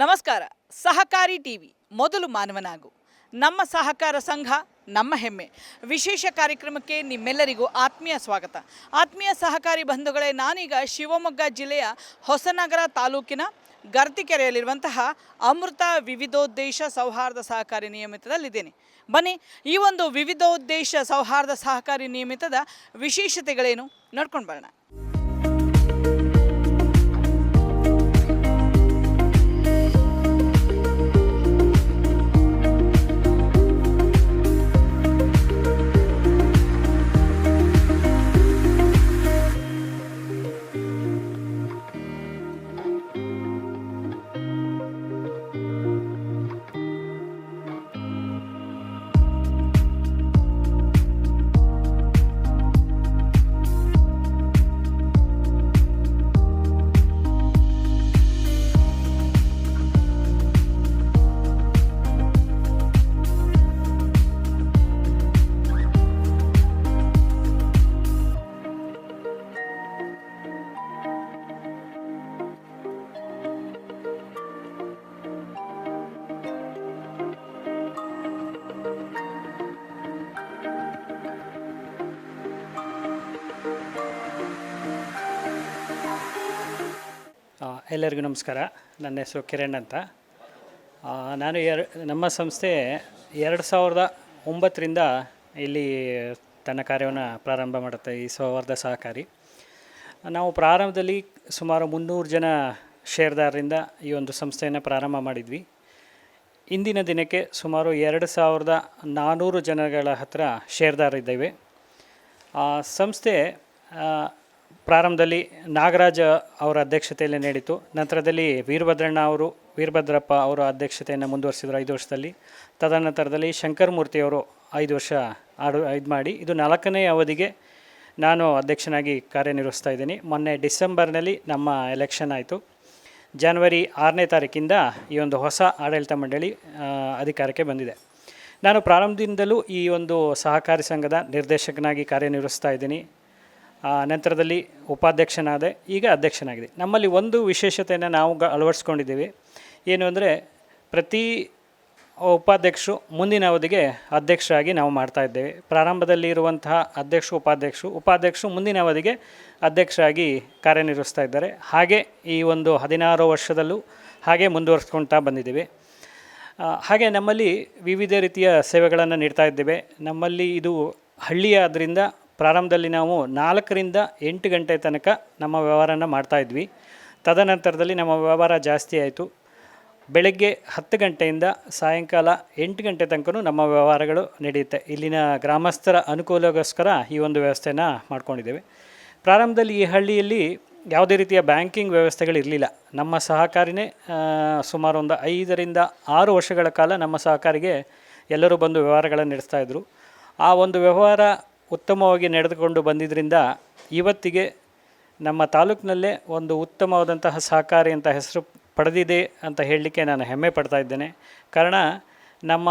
ನಮಸ್ಕಾರ. ಸಹಕಾರಿ ಟಿವಿ ಮೊದಲು ಮಾನವನಾಗು. ನಮ್ಮ ಸಹಕಾರ ಸಂಘ ನಮ್ಮ ಹೆಮ್ಮೆ ವಿಶೇಷ ಕಾರ್ಯಕ್ರಮಕ್ಕೆ ನಿಮ್ಮೆಲ್ಲರಿಗೂ ಆತ್ಮೀಯ ಸ್ವಾಗತ. ಆತ್ಮೀಯ ಸಹಕಾರಿ ಬಂಧುಗಳೇ, ನಾನೀಗ ಶಿವಮೊಗ್ಗ ಜಿಲ್ಲೆಯ ಹೊಸನಗರ ತಾಲೂಕಿನ ಗರ್ತಿಕೆರೆಯಲ್ಲಿರುವಂತಹ ಅಮೃತ ವಿವಿಧೋದ್ದೇಶ ಸೌಹಾರ್ದ ಸಹಕಾರಿ ನಿಯಮಿತದಲ್ಲಿದ್ದೇನೆ. ಬನ್ನಿ, ಈ ಒಂದು ವಿವಿಧೋದ್ದೇಶ ಸೌಹಾರ್ದ ಸಹಕಾರಿ ನಿಯಮಿತದ ವಿಶೇಷತೆಗಳೇನು ನೋಡ್ಕೊಂಡು ಬರೋಣ. ಎಲ್ಲರಿಗೂ ನಮಸ್ಕಾರ. ನನ್ನ ಹೆಸರು ಕಿರಣ್ ಅಂತ. ನಾನು ನಮ್ಮ ಸಂಸ್ಥೆ 2009ರಿಂದ ಇಲ್ಲಿ ತನ್ನ ಕಾರ್ಯವನ್ನು ಪ್ರಾರಂಭ ಮಾಡುತ್ತೆ, ಈ ಸೌಹಾರ್ದ ಸಹಕಾರಿ. ನಾವು ಪ್ರಾರಂಭದಲ್ಲಿ ಸುಮಾರು 300 ಜನ ಷೇರ್ದಾರರಿಂದ ಈ ಒಂದು ಸಂಸ್ಥೆಯನ್ನು ಪ್ರಾರಂಭ ಮಾಡಿದ್ವಿ. ಇಂದಿನ ದಿನಕ್ಕೆ ಸುಮಾರು 2400 ಜನಗಳ ಹತ್ರ ಷೇರ್ದಾರಿದ್ದೇವೆ. ಸಂಸ್ಥೆ ಪ್ರಾರಂಭದಲ್ಲಿ ನಾಗರಾಜ ಅವರ ಅಧ್ಯಕ್ಷತೆಯಲ್ಲಿ ನಡೀತು. ನಂತರದಲ್ಲಿ ವೀರಭದ್ರಪ್ಪ ಅವರ ಅಧ್ಯಕ್ಷತೆಯನ್ನು ಮುಂದುವರಿಸಿದರು 5 ವರ್ಷದಲ್ಲಿ. ತದನಂತರದಲ್ಲಿ ಶಂಕರಮೂರ್ತಿಯವರು 5 ವರ್ಷ ಇದು ಮಾಡಿ, ಇದು 4ನೇ ಅವಧಿಗೆ ನಾನು ಅಧ್ಯಕ್ಷನಾಗಿ ಕಾರ್ಯನಿರ್ವಹಿಸ್ತಾ ಇದ್ದೀನಿ. ಮೊನ್ನೆ ಡಿಸೆಂಬರ್ನಲ್ಲಿ ನಮ್ಮ ಎಲೆಕ್ಷನ್ ಆಯಿತು. ಜನವರಿ 6ನೇ ತಾರೀಕಿಂದ ಈ ಒಂದು ಹೊಸ ಆಡಳಿತ ಮಂಡಳಿ ಅಧಿಕಾರಕ್ಕೆ ಬಂದಿದೆ. ನಾನು ಪ್ರಾರಂಭದಿಂದಲೂ ಈ ಒಂದು ಸಹಕಾರಿ ಸಂಘದ ನಿರ್ದೇಶಕನಾಗಿ ಕಾರ್ಯನಿರ್ವಹಿಸ್ತಾ ಇದ್ದೀನಿ. ನಂತರದಲ್ಲಿ ಉಪಾಧ್ಯಕ್ಷನಾದೆ, ಈಗ ಅಧ್ಯಕ್ಷನಾಗಿದೆ. ನಮ್ಮಲ್ಲಿ ಒಂದು ವಿಶೇಷತೆಯನ್ನು ನಾವು ಅಳವಡಿಸ್ಕೊಂಡಿದ್ದೀವಿ. ಏನು ಅಂದರೆ, ಪ್ರತಿ ಉಪಾಧ್ಯಕ್ಷರು ಮುಂದಿನ ಅವಧಿಗೆ ಅಧ್ಯಕ್ಷರಾಗಿ ನಾವು ಮಾಡ್ತಾಯಿದ್ದೇವೆ. ಪ್ರಾರಂಭದಲ್ಲಿ ಇರುವಂತಹ ಉಪಾಧ್ಯಕ್ಷರು ಮುಂದಿನ ಅವಧಿಗೆ ಅಧ್ಯಕ್ಷರಾಗಿ ಕಾರ್ಯನಿರ್ವಹಿಸ್ತಾ ಇದ್ದಾರೆ. ಹಾಗೆ ಈ ಒಂದು 16 ವರ್ಷದಲ್ಲೂ ಹಾಗೆ ಮುಂದುವರಿಸ್ಕೊಳ್ತಾ ಬಂದಿದ್ದೀವಿ. ಹಾಗೆ ನಮ್ಮಲ್ಲಿ ವಿವಿಧ ರೀತಿಯ ಸೇವೆಗಳನ್ನು ನೀಡ್ತಾ ಇದ್ದೇವೆ. ನಮ್ಮಲ್ಲಿ ಇದು ಹಳ್ಳಿಯಾದ್ದರಿಂದ ಪ್ರಾರಂಭದಲ್ಲಿ ನಾವು 4ರಿಂದ 8 ಗಂಟೆ ತನಕ ನಮ್ಮ ವ್ಯವಹಾರನ ಮಾಡ್ತಾಯಿದ್ವಿ. ತದನಂತರದಲ್ಲಿ ನಮ್ಮ ವ್ಯವಹಾರ ಜಾಸ್ತಿ ಆಯಿತು. ಬೆಳಗ್ಗೆ 10 ಗಂಟೆಯಿಂದ ಸಾಯಂಕಾಲ 8 ಗಂಟೆ ತನಕ ನಮ್ಮ ವ್ಯವಹಾರಗಳು ನಡೆಯುತ್ತೆ. ಇಲ್ಲಿನ ಗ್ರಾಮಸ್ಥರ ಅನುಕೂಲಕ್ಕೋಸ್ಕರ ಈ ಒಂದು ವ್ಯವಸ್ಥೆಯನ್ನು ಮಾಡ್ಕೊಂಡಿದ್ದೇವೆ. ಪ್ರಾರಂಭದಲ್ಲಿ ಈ ಹಳ್ಳಿಯಲ್ಲಿ ಯಾವುದೇ ರೀತಿಯ ಬ್ಯಾಂಕಿಂಗ್ ವ್ಯವಸ್ಥೆಗಳಿರಲಿಲ್ಲ. ನಮ್ಮ ಸಹಕಾರಿನೇ ಸುಮಾರು ಒಂದು 5ರಿಂದ 6 ವರ್ಷಗಳ ಕಾಲ ನಮ್ಮ ಸಹಕಾರಿಗೆ ಎಲ್ಲರೂ ಬಂದು ವ್ಯವಹಾರಗಳನ್ನು ನಡೆಸ್ತಾಯಿದ್ರು. ಆ ಒಂದು ವ್ಯವಹಾರ ಉತ್ತಮವಾಗಿ ನಡೆದುಕೊಂಡು ಬಂದಿದ್ದರಿಂದ ಇವತ್ತಿಗೆ ನಮ್ಮ ತಾಲೂಕಿನಲ್ಲೇ ಒಂದು ಉತ್ತಮವಾದಂತಹ ಸಹಕಾರಿ ಅಂತ ಹೆಸರು ಪಡೆದಿದೆ ಅಂತ ಹೇಳಲಿಕ್ಕೆ ನಾನು ಹೆಮ್ಮೆ ಪಡ್ತಾ ಇದ್ದೇನೆ. ಕಾರಣ, ನಮ್ಮ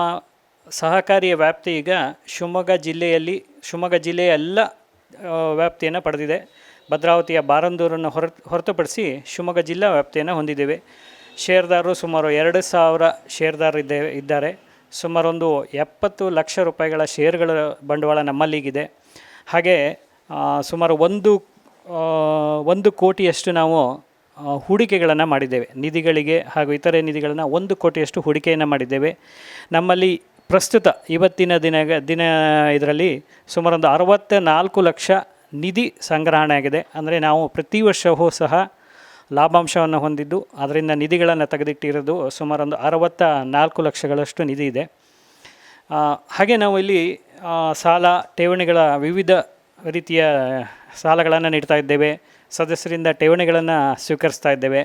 ಸಹಕಾರಿಯ ವ್ಯಾಪ್ತಿ ಈಗ ಶಿವಮೊಗ್ಗ ಜಿಲ್ಲೆಯ ಎಲ್ಲ ವ್ಯಾಪ್ತಿಯನ್ನು ಪಡೆದಿದೆ. ಭದ್ರಾವತಿಯ ಬಾರಂದೂರನ್ನು ಹೊರತುಪಡಿಸಿ ಶಿವಮೊಗ್ಗ ಜಿಲ್ಲಾ ವ್ಯಾಪ್ತಿಯನ್ನು ಹೊಂದಿದ್ದೇವೆ. ಷೇರ್ದಾರರು ಸುಮಾರು 2000 ಷೇರ್ದಾರರು ಇದ್ದಾರೆ. ಸುಮಾರು ಒಂದು 70 ಲಕ್ಷ ರೂಪಾಯಿಗಳ ಷೇರುಗಳ ಬಂಡವಾಳ ನಮ್ಮಲ್ಲಿಗಿದೆ. ಹಾಗೆ ಸುಮಾರು 1 ಕೋಟಿಯಷ್ಟು ನಾವು ಹೂಡಿಕೆಗಳನ್ನು ಮಾಡಿದ್ದೇವೆ. ನಿಧಿಗಳಿಗೆ ಹಾಗೂ ಇತರೆ ನಿಧಿಗಳನ್ನು 1 ಕೋಟಿಯಷ್ಟು ಹೂಡಿಕೆಯನ್ನು ಮಾಡಿದ್ದೇವೆ. ನಮ್ಮಲ್ಲಿ ಪ್ರಸ್ತುತ ಇವತ್ತಿನ ದಿನ ಇದರಲ್ಲಿ ಸುಮಾರು ಒಂದು 64 ಲಕ್ಷ ನಿಧಿ ಸಂಗ್ರಹಣೆ ಆಗಿದೆ. ಅಂದರೆ ನಾವು ಪ್ರತಿ ವರ್ಷವೂ ಸಹ ಲಾಭಾಂಶವನ್ನು ಹೊಂದಿದ್ದು ಅದರಿಂದ ನಿಧಿಗಳನ್ನು ತೆಗೆದಿಟ್ಟಿರೋದು ಸುಮಾರು ಒಂದು 64 ಲಕ್ಷಗಳಷ್ಟು ನಿಧಿ ಇದೆ. ಹಾಗೆ ನಾವು ಇಲ್ಲಿ ಸಾಲ ಠೇವಣಿಗಳ ವಿವಿಧ ರೀತಿಯ ಸಾಲಗಳನ್ನು ನೀಡ್ತಾ ಇದ್ದೇವೆ. ಸದಸ್ಯರಿಂದ ಠೇವಣಿಗಳನ್ನು ಸ್ವೀಕರಿಸ್ತಾ ಇದ್ದೇವೆ.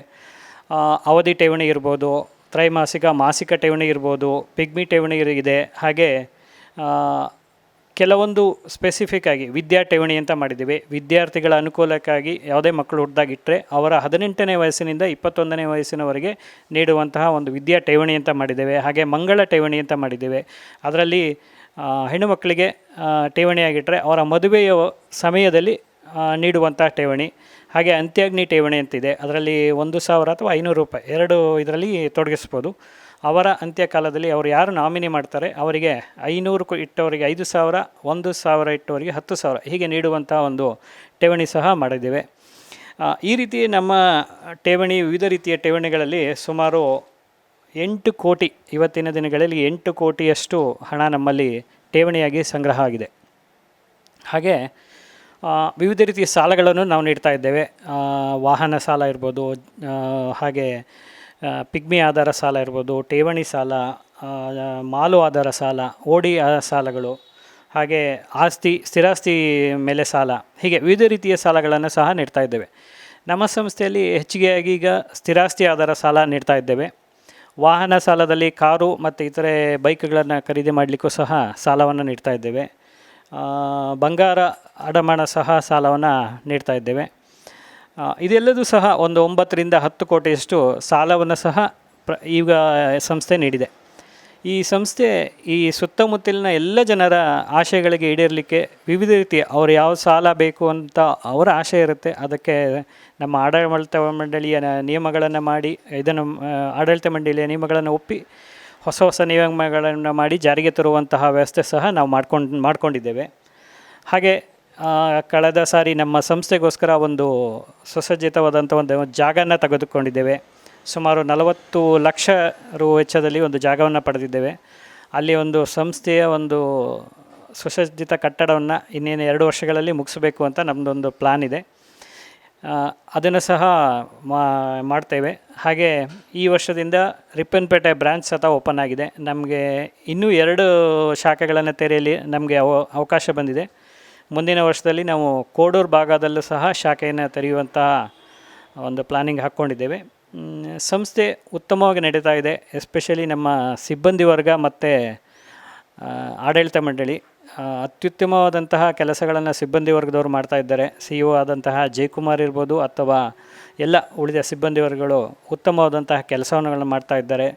ಅವಧಿ ಠೇವಣಿ ಇರ್ಬೋದು, ತ್ರೈಮಾಸಿಕ ಮಾಸಿಕ ಠೇವಣಿ ಇರ್ಬೋದು, ಪಿಗ್ಮಿ ಠೇವಣಿ ಇದೆ. ಹಾಗೆ ಕೆಲವೊಂದು ಸ್ಪೆಸಿಫಿಕ್ ಆಗಿ ವಿದ್ಯಾ ಠೇವಣಿ ಅಂತ ಮಾಡಿದ್ದೀವಿ. ವಿದ್ಯಾರ್ಥಿಗಳ ಅನುಕೂಲಕ್ಕಾಗಿ ಯಾವುದೇ ಮಕ್ಕಳು ಹುಟ್ಟಿದಾಗಿಟ್ಟರೆ ಅವರ 18ನೇ ವಯಸ್ಸಿನಿಂದ 21ನೇ ವಯಸ್ಸಿನವರೆಗೆ ನೀಡುವಂತಹ ಒಂದು ವಿದ್ಯಾ ಠೇವಣಿ ಅಂತ ಮಾಡಿದ್ದೇವೆ. ಹಾಗೆ ಮಂಗಳ ಠೇವಣಿ ಅಂತ ಮಾಡಿದ್ದೇವೆ. ಅದರಲ್ಲಿ ಹೆಣ್ಣು ಮಕ್ಕಳಿಗೆ ಠೇವಣಿಯಾಗಿಟ್ಟರೆ ಅವರ ಮದುವೆಯ ಸಮಯದಲ್ಲಿ ನೀಡುವಂಥ ಠೇವಣಿ. ಹಾಗೆ ಅಂತ್ಯಾಗ್ನಿ ಠೇವಣಿ ಅಂತಿದೆ, ಅದರಲ್ಲಿ 1,000 ಅಥವಾ 500 ರೂಪಾಯಿ ಎರಡು ಇದರಲ್ಲಿ ತೊಡಗಿಸ್ಬೋದು. ಅವರ ಅಂತ್ಯಕಾಲದಲ್ಲಿ ಅವರು ಯಾರು ನಾಮಿನಿ ಮಾಡ್ತಾರೆ ಅವರಿಗೆ 500 ಇಟ್ಟವರಿಗೆ 5,000, 1,000 ಇಟ್ಟವರಿಗೆ 10,000 ಹೀಗೆ ನೀಡುವಂಥ ಒಂದು ಠೇವಣಿ ಸಹ ಮಾಡಿದ್ದೇವೆ. ಈ ರೀತಿ ನಮ್ಮ ಠೇವಣಿ, ವಿವಿಧ ರೀತಿಯ ಠೇವಣಿಗಳಲ್ಲಿ ಸುಮಾರು 8 ಕೋಟಿ, ಇವತ್ತಿನ ದಿನಗಳಲ್ಲಿ 8 ಕೋಟಿಯಷ್ಟು ಹಣ ನಮ್ಮಲ್ಲಿ ಠೇವಣಿಯಾಗಿ ಸಂಗ್ರಹ ಆಗಿದೆ. ಹಾಗೆ ವಿವಿಧ ರೀತಿಯ ಸಾಲಗಳನ್ನು ನಾವು ನೀಡ್ತಾ ಇದ್ದೇವೆ. ವಾಹನ ಸಾಲ ಇರ್ಬೋದು, ಹಾಗೆ ಪಿಗ್ಮಿ ಆಧಾರ ಸಾಲ ಇರ್ಬೋದು, ಠೇವಣಿ ಸಾಲ, ಮಾಲು ಆಧಾರ ಸಾಲ, ಓಡಿ ಸಾಲಗಳು, ಹಾಗೆ ಸ್ಥಿರಾಸ್ತಿ ಮೇಲೆ ಸಾಲ, ಹೀಗೆ ವಿವಿಧ ರೀತಿಯ ಸಾಲಗಳನ್ನು ಸಹ ನೀಡ್ತಾ ಇದ್ದೇವೆ. ನಮ್ಮ ಸಂಸ್ಥೆಯಲ್ಲಿ ಹೆಚ್ಚಿಗೆಯಾಗಿ ಈಗ ಸ್ಥಿರಾಸ್ತಿ ಆಧಾರ ಸಾಲ ನೀಡ್ತಾ ಇದ್ದೇವೆ. ವಾಹನ ಸಾಲದಲ್ಲಿ ಕಾರು ಮತ್ತು ಇತರೆ ಬೈಕ್ಗಳನ್ನು ಖರೀದಿ ಮಾಡಲಿಕ್ಕೂ ಸಹ ಸಾಲವನ್ನು ನೀಡ್ತಾ ಇದ್ದೇವೆ. ಬಂಗಾರ ಅಡಮಾನ ಸಹ ಸಾಲವನ್ನು ನೀಡ್ತಾ ಇದ್ದೇವೆ. ಇದೆಲ್ಲದೂ ಸಹ ಒಂದು 9 ರಿಂದ 10 ಕೋಟಿಯಷ್ಟು ಸಾಲವನ್ನು ಸಹ ಈಗ ಸಂಸ್ಥೆ ನೀಡಿದೆ. ಈ ಸಂಸ್ಥೆ ಈ ಸುತ್ತಮುತ್ತಲಿನ ಎಲ್ಲ ಜನರ ಆಶಯಗಳಿಗೆ ಈಡೇರಲಿಕ್ಕೆ ವಿವಿಧ ರೀತಿಯ ಅವ್ರು ಯಾವ ಸಾಲ ಬೇಕು ಅಂತ ಅವರ ಆಶಯ ಇರುತ್ತೆ, ಅದಕ್ಕೆ ನಮ್ಮ ಆಡಳಿತ ಮಂಡಳಿಯ ನಿಯಮಗಳನ್ನು ಮಾಡಿ, ಇದನ್ನು ಆಡಳಿತ ಮಂಡಳಿಯ ನಿಯಮಗಳನ್ನು ಒಪ್ಪಿ ಹೊಸ ನಿಯಮಗಳನ್ನು ಮಾಡಿ ಜಾರಿಗೆ ತರುವಂತಹ ವ್ಯವಸ್ಥೆ ಸಹ ನಾವು ಮಾಡ್ಕೊಂಡಿದ್ದೇವೆ. ಹಾಗೆ ಕಳೆದ ಸಾರಿ ನಮ್ಮ ಸಂಸ್ಥೆಗೋಸ್ಕರ ಒಂದು ಸುಸಜ್ಜಿತವಾದಂಥ ಒಂದು ಜಾಗನ ತೆಗೆದುಕೊಂಡಿದ್ದೇವೆ. ಸುಮಾರು 40 ಲಕ್ಷ ರು ವೆಚ್ಚದಲ್ಲಿ ಒಂದು ಜಾಗವನ್ನು ಪಡೆದಿದ್ದೇವೆ. ಅಲ್ಲಿ ಒಂದು ಸಂಸ್ಥೆಯ ಒಂದು ಸುಸಜ್ಜಿತ ಕಟ್ಟಡವನ್ನು ಇನ್ನೇನು 2 ವರ್ಷಗಳಲ್ಲಿ ಮುಗಿಸಬೇಕು ಅಂತ ನಮ್ಮದೊಂದು ಪ್ಲ್ಯಾನ್ ಇದೆ. ಅದನ್ನು ಸಹ ಮಾಡ್ತೇವೆ. ಹಾಗೆ ಈ ವರ್ಷದಿಂದ ರಿಪ್ಪನ್ಪೇಟೆ ಬ್ರ್ಯಾಂಚ್ ಸಹ ಓಪನ್ ಆಗಿದೆ. ನಮಗೆ ಇನ್ನೂ 2 ಶಾಖೆಗಳನ್ನು ತೆರೆಯಲಿ ನಮಗೆ ಅವಕಾಶ ಬಂದಿದೆ. ಮುಂದಿನ ವರ್ಷದಲ್ಲಿ ನಾವು ಕೋಡೂರು ಭಾಗದಲ್ಲೂ ಸಹ ಶಾಖೆಯನ್ನು ತೆರೆಯುವಂತಹ ಒಂದು ಪ್ಲಾನಿಂಗ್ ಹಾಕ್ಕೊಂಡಿದ್ದೇವೆ. ಸಂಸ್ಥೆ ಉತ್ತಮವಾಗಿ ನಡೀತಾ ಇದೆ. ಎಸ್ಪೆಷಲಿ ನಮ್ಮ ಸಿಬ್ಬಂದಿ ವರ್ಗ ಮತ್ತು ಆಡಳಿತ ಮಂಡಳಿ ಅತ್ಯುತ್ತಮವಾದಂತಹ ಕೆಲಸಗಳನ್ನು ಸಿಬ್ಬಂದಿ ವರ್ಗದವರು ಮಾಡ್ತಾ ಇದ್ದಾರೆ. CEO ಆದಂತಹ ಜಯಕುಮಾರ್ ಇರ್ಬೋದು ಅಥವಾ ಎಲ್ಲ ಉಳಿದ ಸಿಬ್ಬಂದಿ ವರ್ಗಗಳು ಉತ್ತಮವಾದಂತಹ ಕೆಲಸವನ್ನು ಮಾಡ್ತಾ ಇದ್ದಾರೆ.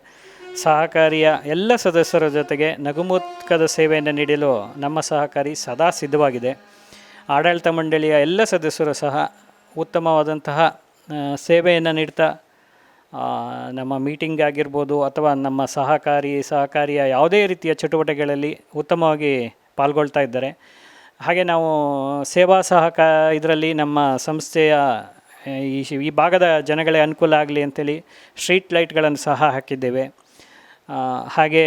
ಸಹಕಾರಿಯ ಎಲ್ಲ ಸದಸ್ಯರ ಜೊತೆಗೆ ನಗುಮುಖದ ಸೇವೆಯನ್ನು ನೀಡಲು ನಮ್ಮ ಸಹಕಾರಿ ಸದಾ ಸಿದ್ಧವಾಗಿದೆ. ಆಡಳಿತ ಮಂಡಳಿಯ ಎಲ್ಲ ಸದಸ್ಯರು ಸಹ ಉತ್ತಮವಾದಂತಹ ಸೇವೆಯನ್ನು ನೀಡ್ತಾ ನಮ್ಮ ಮೀಟಿಂಗ್ ಆಗಿರ್ಬೋದು ಅಥವಾ ನಮ್ಮ ಸಹಕಾರಿಯ ಯಾವುದೇ ರೀತಿಯ ಚಟುವಟಿಕೆಗಳಲ್ಲಿ ಉತ್ತಮವಾಗಿ ಪಾಲ್ಗೊಳ್ತಾ ಇದ್ದಾರೆ. ಹಾಗೆ ನಾವು ಸೇವಾ ಇದರಲ್ಲಿ ನಮ್ಮ ಸಂಸ್ಥೆಯ ಈ ಭಾಗದ ಜನಗಳಿಗೆ ಅನುಕೂಲ ಆಗಲಿ ಅಂತೇಳಿ ಸ್ಟ್ರೀಟ್ ಲೈಟ್ಗಳನ್ನು ಸಹ ಹಾಕಿದ್ದೇವೆ. ಹಾಗೆ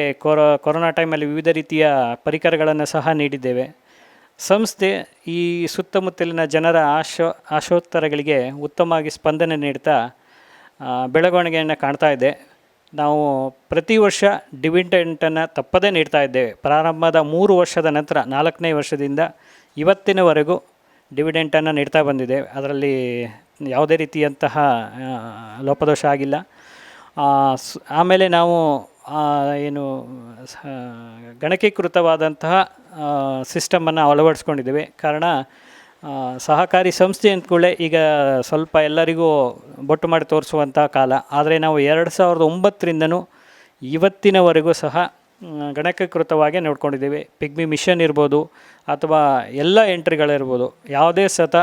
ಕೊರೋನಾ ಟೈಮಲ್ಲಿ ವಿವಿಧ ರೀತಿಯ ಪರಿಕರಗಳನ್ನು ಸಹ ನೀಡಿದ್ದೇವೆ. ಸಂಸ್ಥೆ ಈ ಸುತ್ತಮುತ್ತಲಿನ ಜನರ ಆಶೋತ್ತರಗಳಿಗೆ ಉತ್ತಮವಾಗಿ ಸ್ಪಂದನೆ ನೀಡ್ತಾ ಬೆಳವಣಿಗೆಯನ್ನು ಕಾಣ್ತಾ ಇದೆ. ನಾವು ಪ್ರತಿ ವರ್ಷ ಡಿವಿಡೆಂಟನ್ನು ತಪ್ಪದೇ ನೀಡ್ತಾ ಇದ್ದೇವೆ. ಪ್ರಾರಂಭದ 3 ವರ್ಷದ ನಂತರ 4ನೇ ವರ್ಷದಿಂದ ಇವತ್ತಿನವರೆಗೂ ಡಿವಿಡೆಂಟನ್ನು ನೀಡ್ತಾ ಬಂದಿದೆ. ಅದರಲ್ಲಿ ಯಾವುದೇ ರೀತಿಯಂತಹ ಲೋಪದೋಷ ಆಗಿಲ್ಲ. ಆಮೇಲೆ ನಾವು ಏನು ಗಣಕೀಕೃತವಾದಂತಹ ಸಿಸ್ಟಮನ್ನು ಅಳವಡಿಸ್ಕೊಂಡಿದ್ದೇವೆ. ಕಾರಣ ಸಹಕಾರಿ ಸಂಸ್ಥೆ ಅಂದ್ಕೊಳ್ಳೆ ಈಗ ಸ್ವಲ್ಪ ಎಲ್ಲರಿಗೂ ಬೊಟ್ಟು ಮಾಡಿ ತೋರಿಸುವಂಥ ಕಾಲ. ಆದರೆ ನಾವು 2009ರಿಂದನೂ ಇವತ್ತಿನವರೆಗೂ ಸಹ ಗಣಕೀಕೃತವಾಗಿ ನೋಡ್ಕೊಂಡಿದ್ದೇವೆ. ಪಿಗ್ಮಿ ಮಿಷನ್ ಇರ್ಬೋದು ಅಥವಾ ಎಲ್ಲ ಎಂಟ್ರಿಗಳಿರ್ಬೋದು, ಯಾವುದೇ ಸತ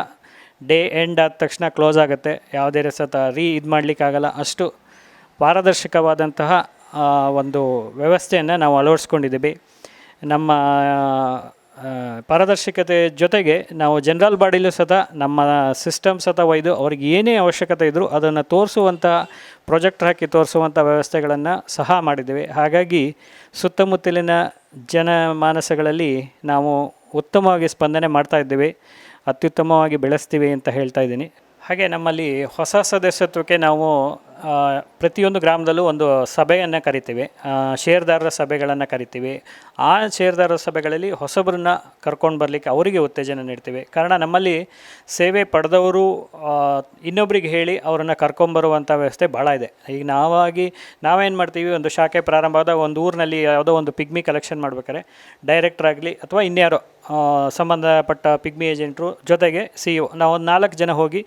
ಡೇ ಎಂಡ್ ಆದ ತಕ್ಷಣ ಕ್ಲೋಸ್ ಆಗುತ್ತೆ, ಯಾವುದೇ ಸತ ಇದು ಮಾಡಲಿಕ್ಕಾಗಲ್ಲ. ಅಷ್ಟು ಪಾರದರ್ಶಕವಾದಂತಹ ಒಂದು ವ್ಯವಸ್ಥೆಯನ್ನು ನಾವು ಅಳವಡಿಸ್ಕೊಂಡಿದ್ದೀವಿ. ನಮ್ಮ ಪಾರದರ್ಶಕತೆ ಜೊತೆಗೆ ನಾವು ಜನರಲ್ ಬಾಡಿಲೂ ಸಹ ನಮ್ಮ ಸಿಸ್ಟಮ್ ಸಹ ಒಯ್ದು ಅವ್ರಿಗೆ ಏನೇ ಅವಶ್ಯಕತೆ ಇದ್ದರೂ ಅದನ್ನು ತೋರಿಸುವಂಥ ಪ್ರೊಜೆಕ್ಟರ್ ಹಾಕಿ ತೋರಿಸುವಂಥ ವ್ಯವಸ್ಥೆಗಳನ್ನು ಸಹ ಮಾಡಿದ್ದೇವೆ. ಹಾಗಾಗಿ ಸುತ್ತಮುತ್ತಲಿನ ಜನಮಾನಸಗಳಲ್ಲಿ ನಾವು ಉತ್ತಮವಾಗಿ ಸ್ಪಂದನೆ ಮಾಡ್ತಾ ಇದ್ದೇವೆ, ಅತ್ಯುತ್ತಮವಾಗಿ ಬೆಳೆಸ್ತೀವಿ ಅಂತ ಹೇಳ್ತಾ ಇದ್ದೀನಿ. ಹಾಗೆ ನಮ್ಮಲ್ಲಿ ಹೊಸ ಸದಸ್ಯತ್ವಕ್ಕೆ ನಾವು ಪ್ರತಿಯೊಂದು ಗ್ರಾಮದಲ್ಲೂ ಒಂದು ಸಭೆಯನ್ನು ಕರಿತೀವಿ, ಷೇರ್ದಾರರ ಸಭೆಗಳನ್ನು ಕರಿತೀವಿ. ಆ ಷೇರ್ದಾರರ ಸಭೆಗಳಲ್ಲಿ ಹೊಸಬರನ್ನ ಕರ್ಕೊಂಡು ಬರಲಿಕ್ಕೆ ಅವರಿಗೆ ಉತ್ತೇಜನ ನೀಡ್ತೀವಿ. ಕಾರಣ ನಮ್ಮಲ್ಲಿ ಸೇವೆ ಪಡೆದವರು ಇನ್ನೊಬ್ಬರಿಗೆ ಹೇಳಿ ಅವರನ್ನು ಕರ್ಕೊಂಬರುವಂಥ ವ್ಯವಸ್ಥೆ ಭಾಳ ಇದೆ. ಈಗ ನಾವೇನು ಮಾಡ್ತೀವಿ, ಒಂದು ಶಾಖೆ ಪ್ರಾರಂಭ ಆದ ಒಂದು ಊರಿನಲ್ಲಿ ಯಾವುದೋ ಒಂದು ಪಿಗ್ಮಿ ಕಲೆಕ್ಷನ್ ಮಾಡ್ಬೇಕಾದ್ರೆ ಡೈರೆಕ್ಟ್ರ್ ಆಗಲಿ ಅಥವಾ ಇನ್ಯಾರೋ ಸಂಬಂಧಪಟ್ಟ ಪಿಗ್ಮಿ ಏಜೆಂಟ್ರು ಜೊತೆಗೆ CEO ನಾವು ಒಂದು 4 ಜನ ಹೋಗಿ